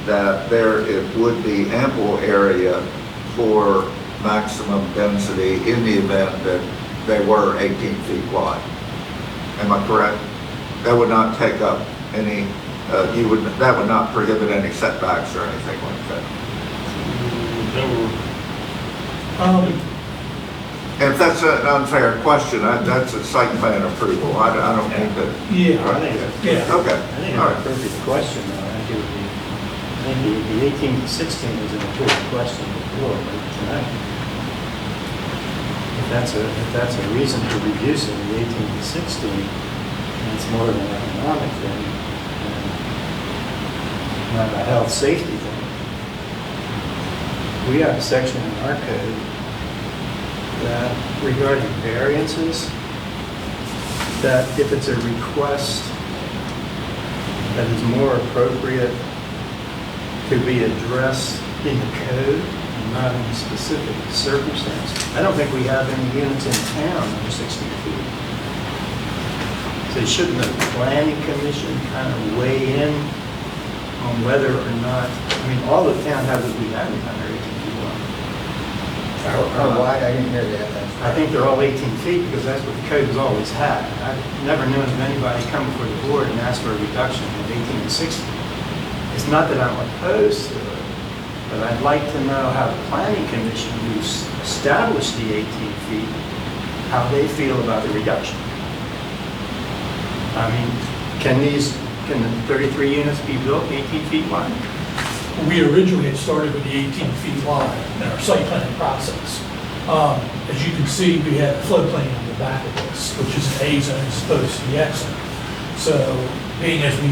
that it would be ample area for maximum density in the event that they were 18 feet wide. Am I correct? That would not take up any, that would not prohibit any setbacks or anything like that. And if that's an unfair question, that's a site plan approval. I don't mean to. Yeah. I think Yeah. Okay, I think all it's a right. perfect question, though. I think the 18 to 16 is an important question before, but tonight. If that's a reason for reducing the 18 to 16, and it's more of an economic thing, and not a health safety thing. We have a section in our code that regarding variances, that if it's a request that is more appropriate to be addressed in the code, and not in a specific circumstance. I don't think we have any units in town under 60 feet. So shouldn't the planning commission kind of weigh in on whether or not, I mean, all the townhouses we have is under 18 feet wide. How wide? I didn't hear that. I think they're all 18 feet because that's what the code has always had. I never knew of anybody come before the board and ask for a reduction of 18 to 60. It's not that I'm opposed to it, but I'd like to know how the planning commission, who's established the 18 feet, how they feel about the reduction. I mean, can the 33 units be built 18 feet wide? We originally had started with the 18 feet wide in our site planning process. As you can see, we had a floodplain on the back of this. which is an A zone as opposed to the X zone. So being as we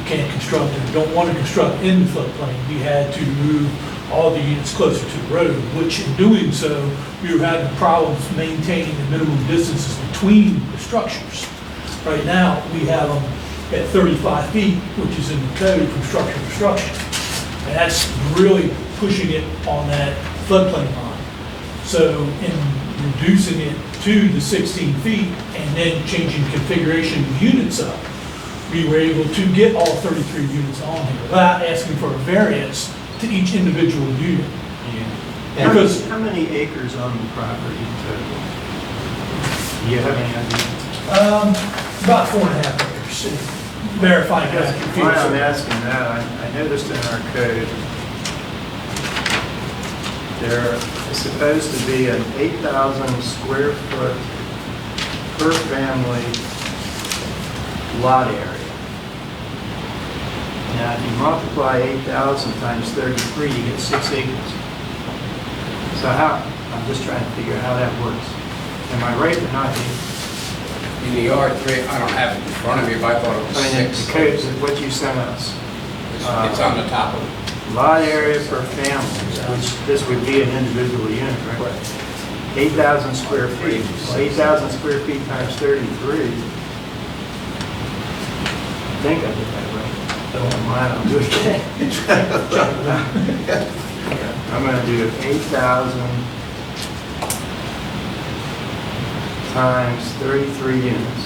can't construct and don't want to construct in the floodplain, we had to move all the units closer to the road, which in doing so, we were having problems maintaining the minimum distances between the structures. Right now, we have them at 35 feet, which is in the code from structure to structure. And that's really pushing it on that floodplain line. So in reducing it to the 16 feet and then changing configuration of units up, we were able to get all 33 units on here without asking for a variance to each individual unit. Because How many acres on the property in total? Do you have any idea? about 4.5 acres. Verified. Because why I'm asking that, I noticed in our code, there is supposed to be an 8,000 square foot per family lot area. Now, if you multiply 8,000 times 33, you get 6 acres. So I'm just trying to figure out how that works. Am I right or not? In the R3, I don't have it in front of me, but I thought it was I mean, 6. the code is what you sent us. It's on the top of it. Lot area per family, which this would be an individual unit, right? 8,000 square feet. Well, 8,000 square feet times 33. I think I did that right. Don't mind, I'll do it again. I'm going to do 8,000 times 33 units.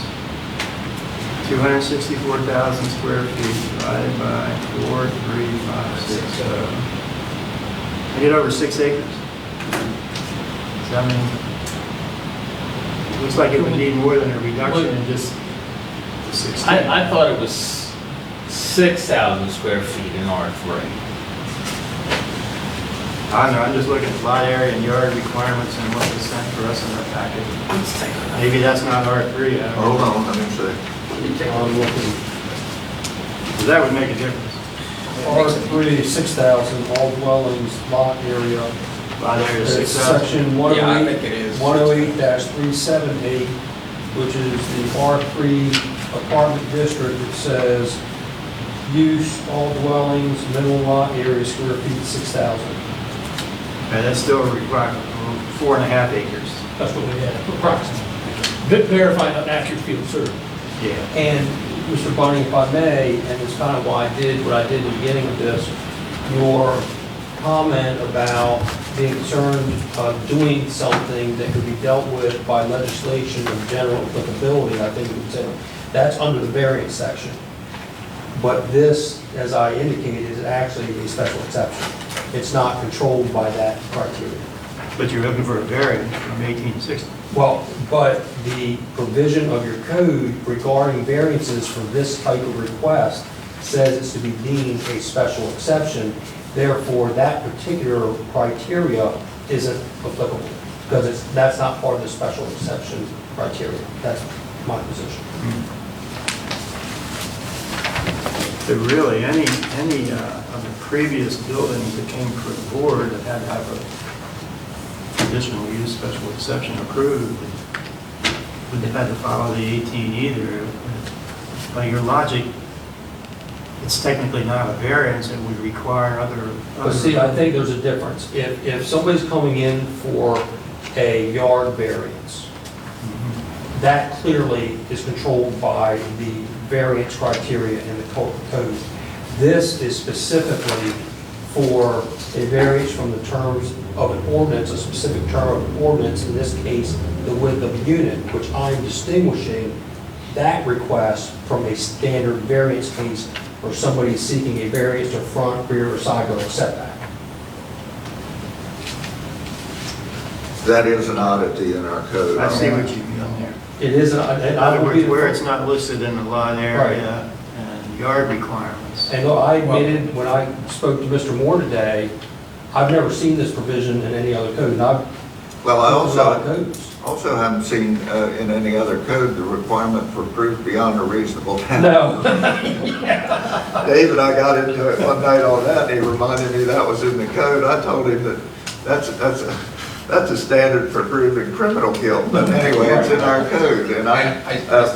264,000 square feet divided by 4, 3, 5, 6, 7. I get over 6 acres. So, I mean, it looks like it would need more than a reduction in just the 16. I thought it was 6,000 square feet in R3. I don't know, I'm just looking at lot area and yard requirements and what was sent for us in our package. Maybe that's not R3, I don't know. Hold on, let me see. So that would make a difference. R3, 6,000, all dwellings, lot area. Lot area is It's 6,000. section Yeah, I think it is. 108-378, which is the R3 apartment district. It says, use all dwellings, minimum lot area, square feet, 6,000. And that's still a requirement, 4.5 acres. that's what we had, approximately. Verified accurate field survey. Yeah. And Mr. Bunning, if I may, and it's kind of why I did what I did in the beginning of this, your comment about being concerned of doing something that could be dealt with by legislation of general applicability, I think you would say, that's under the variance section. But this, as I indicated, is actually a special exception. It's not controlled by that criteria. But you're looking for a variance from 1860. Well, but the provision of your code regarding variances for this type of request says it's to be deemed a special exception. Therefore, that particular criteria isn't applicable because that's not part of the special exception criteria. That's my position. So really, any of the previous buildings that came for the board that had to have a conditional use special exception approved, wouldn't have had to follow the 18 either. By your logic, it's technically not a variance, it would require other... But see, I think there's a difference. If somebody's coming in for a yard variance, that clearly is controlled by the variance criteria in the code. This is specifically for a variance from the terms of an ordinance, a specific term of an ordinance, in this case, the width of a unit, which I'm distinguishing that request from a standard variance case where somebody is seeking a variance to front, rear, or side yard setback. That is an oddity in our code. I see what you've done there. It is, and In I other would be... words, where it's not listed in the lot area and yard requirements. And I admitted, when I spoke to Mr. Moore today, I've never seen this provision in any other code, and I've Well, I looked at a lot of codes. also haven't seen in any other code the requirement for proof beyond a reasonable doubt. No. Dave and I got into it one night on that, and he reminded me that was in the code. I told him that That's a standard for proving criminal guilt, but anyway, it's in our code, and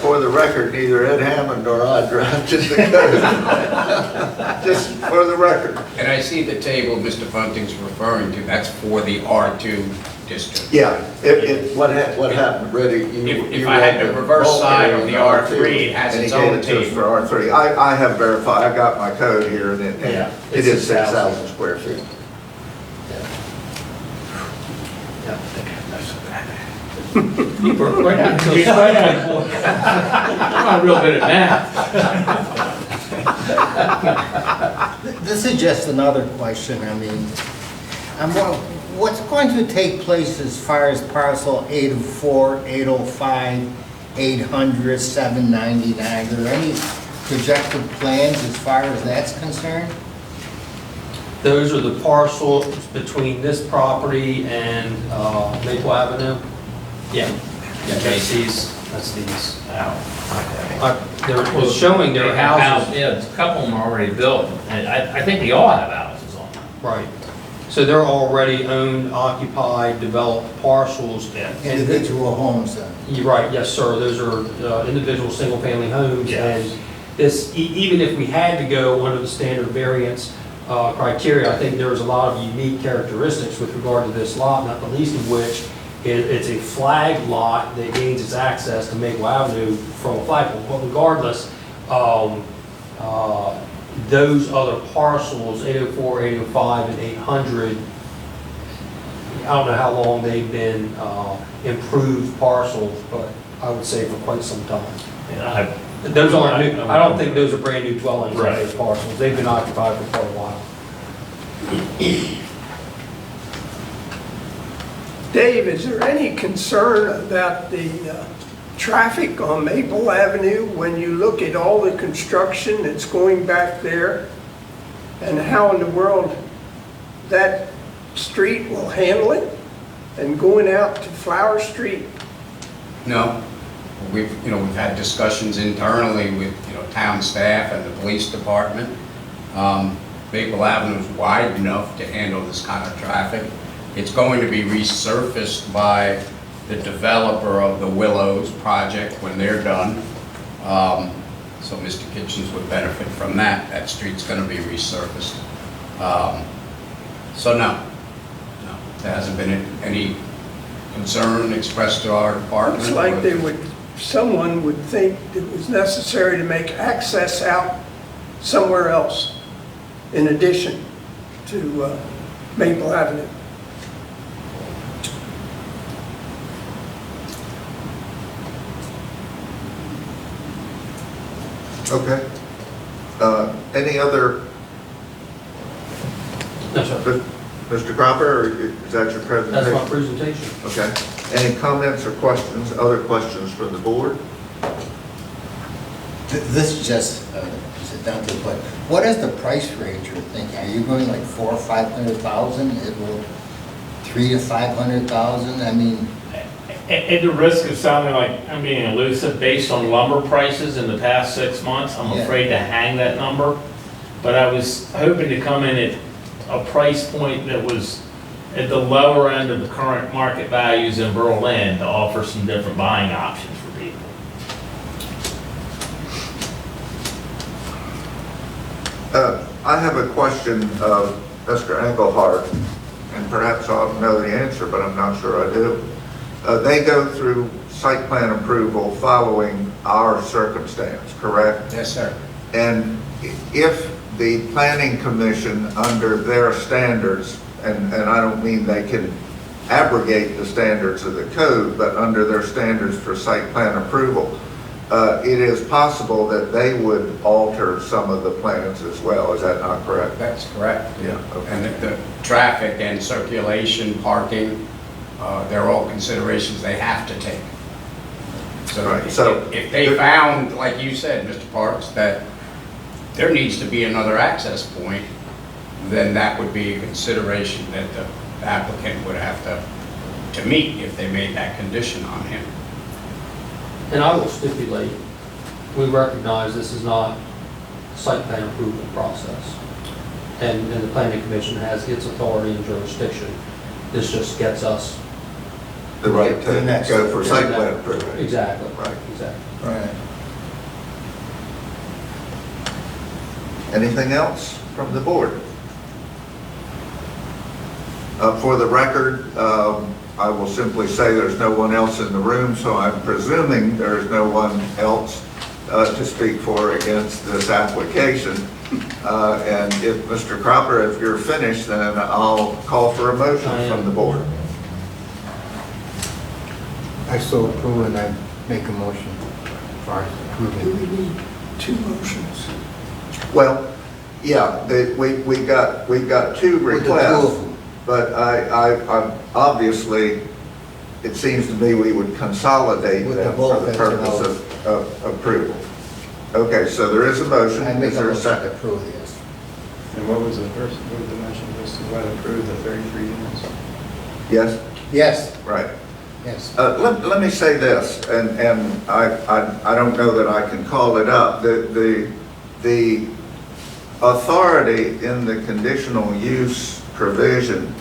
for the record, neither Ed Hammond nor I drafted the code. Just for the record. And I see the table Mr. Bunting's referring to, that's for the R2 district. Yeah, what happened, Reddy? If I had the reverse side of the R3, it has its own And he gave it to us table. for R3. I have verified, I got my code here, and Yeah, it is 6,000 square feet. You work right out. He's right out. I'm not real good at math. This is just another question, I mean, what's going to take place as far as parcel 804, 805, 800, 799? Are there any projected plans as far as that's concerned? Those are the parcels between this property and Maple Avenue. Yeah, that's these. They're showing their houses. Yeah, a couple of them are already built, and I think they all have houses on them. Right. So they're already owned, occupied, developed parcels. Yeah. Individual homes then? You're right, yes, sir. Those are individual, single-family homes. Yes. And this, even if we had to go under the standard variance criteria, I think there's a lot of unique characteristics with regard to this lot, not the least of which it's a flag lot that gains its access to Maple Avenue from a flagpole. But regardless, those other parcels, 804, 805, and 800, I don't know how long they've been improved parcels, but I would say for quite some time. Yeah, Those aren't new, I don't think those are brand new dwellings on Right. those parcels. They've been occupied for quite a while. Dave, is there any concern about the traffic on Maple Avenue when you look at all the construction that's going back there? And how in the world that street will handle it? And going out to Flower Street? No, we've had discussions internally with, town staff and the police department. Maple Avenue is wide enough to handle this kind of traffic. It's going to be resurfaced by the developer of the Willows project when they're done. So Mr. Kitchens would benefit from that. That street's going to be resurfaced. So no, there hasn't been any concern expressed to our department. It's like someone would think it was necessary to make access out somewhere else in addition to Maple Avenue. Okay. Any other, No, sir. Mr. Cropper, or is that your presentation? That's my presentation. Okay. Any comments or questions, other questions from the board? This is just down to, but what is the price range you're thinking? Are you going like 400,000 or 500,000? It will 300,000 to 500,000? I mean, At the risk of sounding like I'm being elusive, based on lumber prices in the past 6 months, I'm Yeah. afraid to hang that number. But I was hoping to come in at a price point that was at the lower end of the current market values in Berlin to offer some different buying options for people. I have a question of Mr. Engelhardt, and perhaps I'll know the answer, but I'm not sure I do. They go through site plan approval following our circumstance, correct? Yes, sir. And if the planning commission, under their standards, and I don't mean they can abrogate the standards of the code, but under their standards for site plan approval, it is possible that they would alter some of the plans as well. Is that not correct? That's correct. Yeah, okay. And the traffic and circulation, parking, they're all considerations they have to take. Right, so- If they found, like you said, Mr. Parks, that there needs to be another access point, then that would be a consideration that the applicant would have to meet if they made that condition on him. And I will stipulate, we recognize this is not site plan approval process. And the planning commission has its authority and jurisdiction. This just gets us the right The to next- go for site plan approval. Exactly. Right. Exactly. Right. Anything else from the board? For the record, I will simply say there's no one else in the room, so I'm presuming there's no one else to speak for against this application. And if, Mr. Cropper, if you're finished, then I'll call for a motion from the board. I so approve and I make a motion for Do approving. we need two motions? Well, yeah, we got two With the two requests, of them. but I obviously, it seems to me we would consolidate With the them both for the as purpose well. of approval. Okay, so there is a motion. I make Is a there a motion to second? approve this. And what was the first, what was the motion, was to what, approve the 33 units? Yes, Yes, right. yes. Let me say this, and I don't know that I can call it up. The authority in the conditional use provision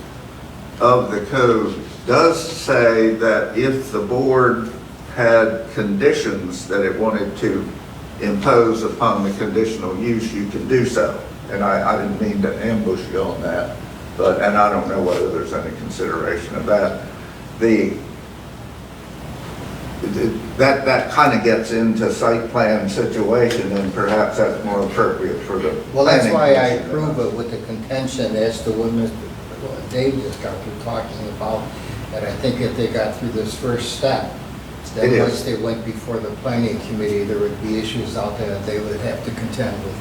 of the code does say that if the board had conditions that it wanted to impose upon the conditional use, you can do so. And I didn't mean to ambush you on that, and I don't know whether there's any consideration of that. That kind of gets into site plan situation, and perhaps that's more appropriate for the. Well, that's planning why I commission. approve it with the contention as to what Mr. Dave just got through talking about, that I think if they got through this first step, It then is. once they went before the planning committee, there would be issues out there that they would have to contend with.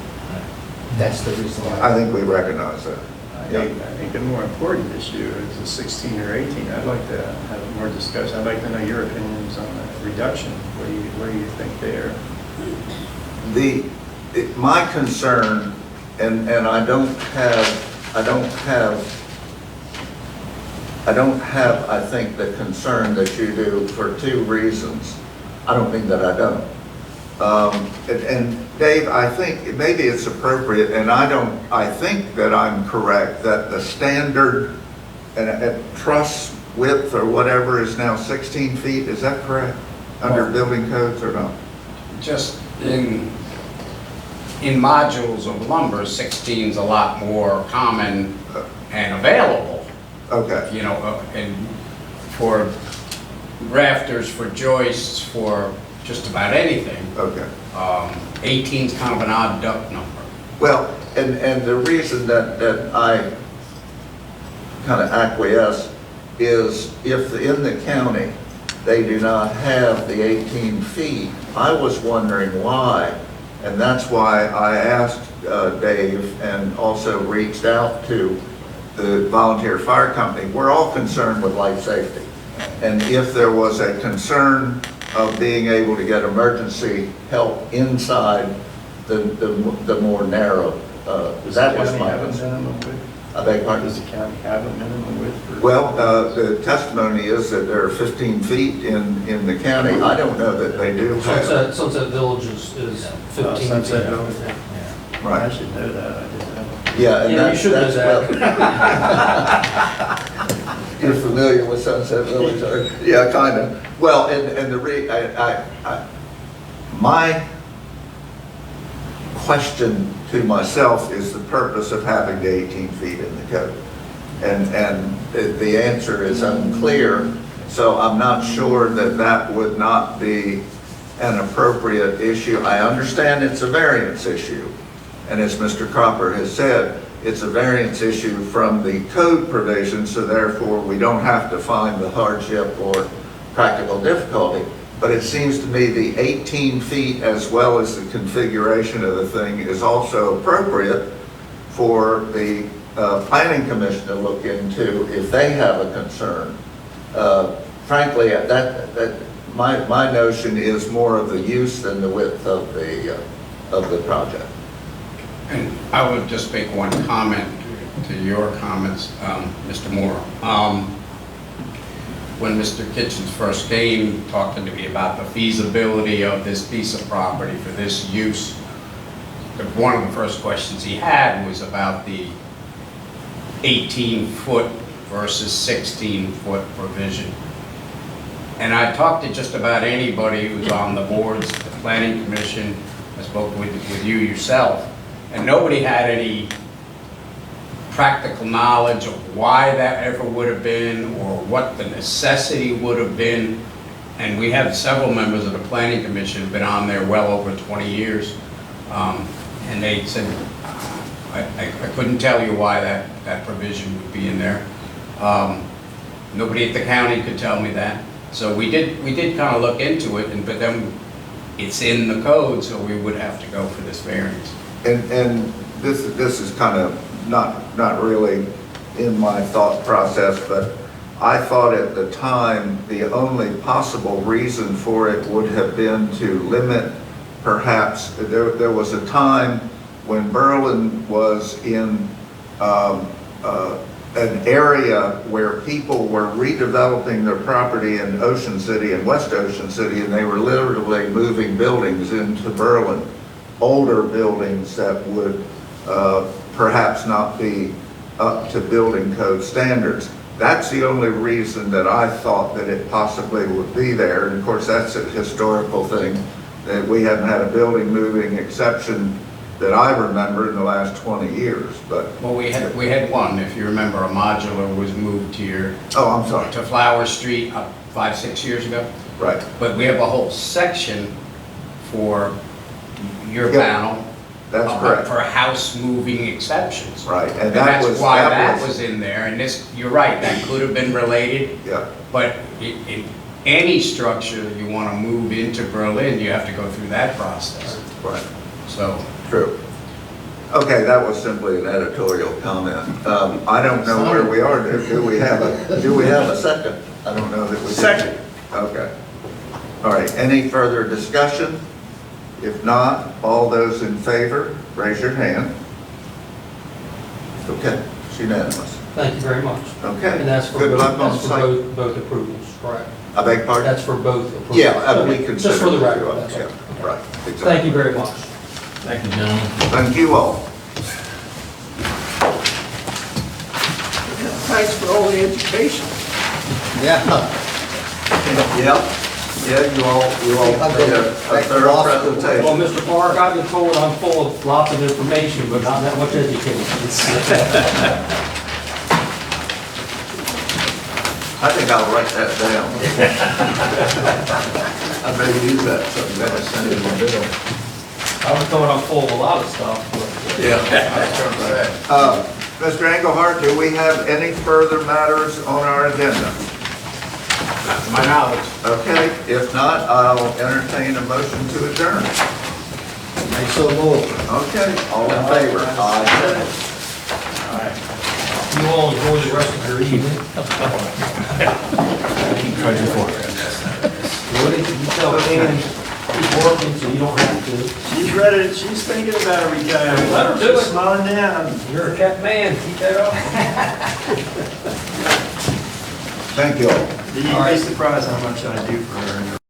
That's the reason why. I think we recognize that. I think the more important issue is the 16 or 18. I'd like to have more discussion. I'd like to know your opinions on the reduction. What do you think there? My concern, and I don't have, I think, the concern that you do for two reasons. I don't mean that I don't. And Dave, I think maybe it's appropriate, and I think that I'm correct, that the standard and truss width or whatever is now 16 feet, is that correct? Under building codes or not? Just in modules of lumber, 16 is a lot more common and available, Okay, you know, and for rafters, for joists, for just about anything. okay. 18 is kind of an odd duck number. Well, and the reason that I kind of acquiesce is if in the county, they do not have the 18 feet, I was wondering why. And that's why I asked Dave and also reached out to the volunteer fire company. We're all concerned with life safety. And if there was a concern of being able to get emergency help inside the more narrow, that was my concern. I beg your pardon? Does the county have a minimum width for? Well, the testimony is that there are 15 feet in the county. I don't know that they do have. Sunset Village is 15 feet. Sunset Village. I Right. should know that. I didn't know. Yeah, and Yeah, you that's, should know that's well. You're familiar with Sunset Village, are you? Yeah, kind of. Well, and my question to myself is the purpose of having the 18 feet in the code. And the answer is unclear, so I'm not sure that that would not be an appropriate issue. I understand it's a variance issue, and as Mr. Cropper has said, it's a variance issue from the code provision, so therefore we don't have to find the hardship or practical difficulty. But it seems to me the 18 feet as well as the configuration of the thing is also appropriate for the planning commission to look into if they have a concern. Frankly, my notion is more of the use than the width of the project. And I would just make one comment to your comments, Mr. Moore. When Mr. Kitchens first came, talking to me about the feasibility of this piece of property for this use, one of the first questions he had was about the 18-foot versus 16-foot provision. And I talked to just about anybody who's on the boards, the planning commission, I spoke with you yourself, and nobody had any practical knowledge of why that ever would have been, or what the necessity would have been. And we have several members of the planning commission who've been on there well over 20 years. And they said, I couldn't tell you why that provision would be in there. Nobody at the county could tell me that. So we did kind of look into it, but then it's in the code, so we would have to go for this variance. And this is kind of not really in my thought process, but I thought at the time the only possible reason for it would have been to limit, perhaps, there was a time when Berlin was in an area where people were redeveloping their property in Ocean City and West Ocean City, and they were literally moving buildings into Berlin, older buildings that would perhaps not be up to building code standards. That's the only reason that I thought that it possibly would be there. And of course, that's a historical thing, that we haven't had a building moving exception that I remember in the last 20 years, but. Well, we had one, if you remember, a modular was moved here Oh, I'm sorry. to Flower Street 5-6 years ago. Right. But we have a whole section for your Yep. panel. That's correct. For house moving exceptions. Right, And that's why that was in there, and this, you're right, that could have been related, Yeah, but in any structure that you want to move into Berlin, you have to go through that process. right, So, true. Okay, that was simply an editorial comment. I don't know where we are. Do we have a second? I don't know that we do. Second. Okay. All right, any further discussion? If not, all those in favor, raise your hand. Okay, it's unanimous. Thank you very much. Okay. And that's for Good luck on that's for site. both approvals, correct? I beg pardon? That's for both approvals. Yeah, we Okay, consider. just for the it, record, that's all. yeah, right, exactly. Thank you very much. Thank you, gentlemen. Thank you all. Thanks for all the education. Yeah. Yeah, you all made a thorough presentation. Well, Mr. Park, I've been told I'm full of lots of information, but not that much education. I think I'll write that down. I better use that someday. Send it in the bill. I was told I'm full of a lot of stuff, but Yeah. Mr. Engelhardt, do we have any further matters on our agenda? not to my knowledge. Okay, if not, I'll entertain a motion to adjourn. I so move. Okay, all in favor? Aye. you all enjoy the rest of your evening. What did you tell Ann, keep working so you don't have to. She's ready, she's thinking about retirement. Let her do it. She's slowing down. You're a kept man, keep that up. Thank you all. You'd be surprised how much I do for her.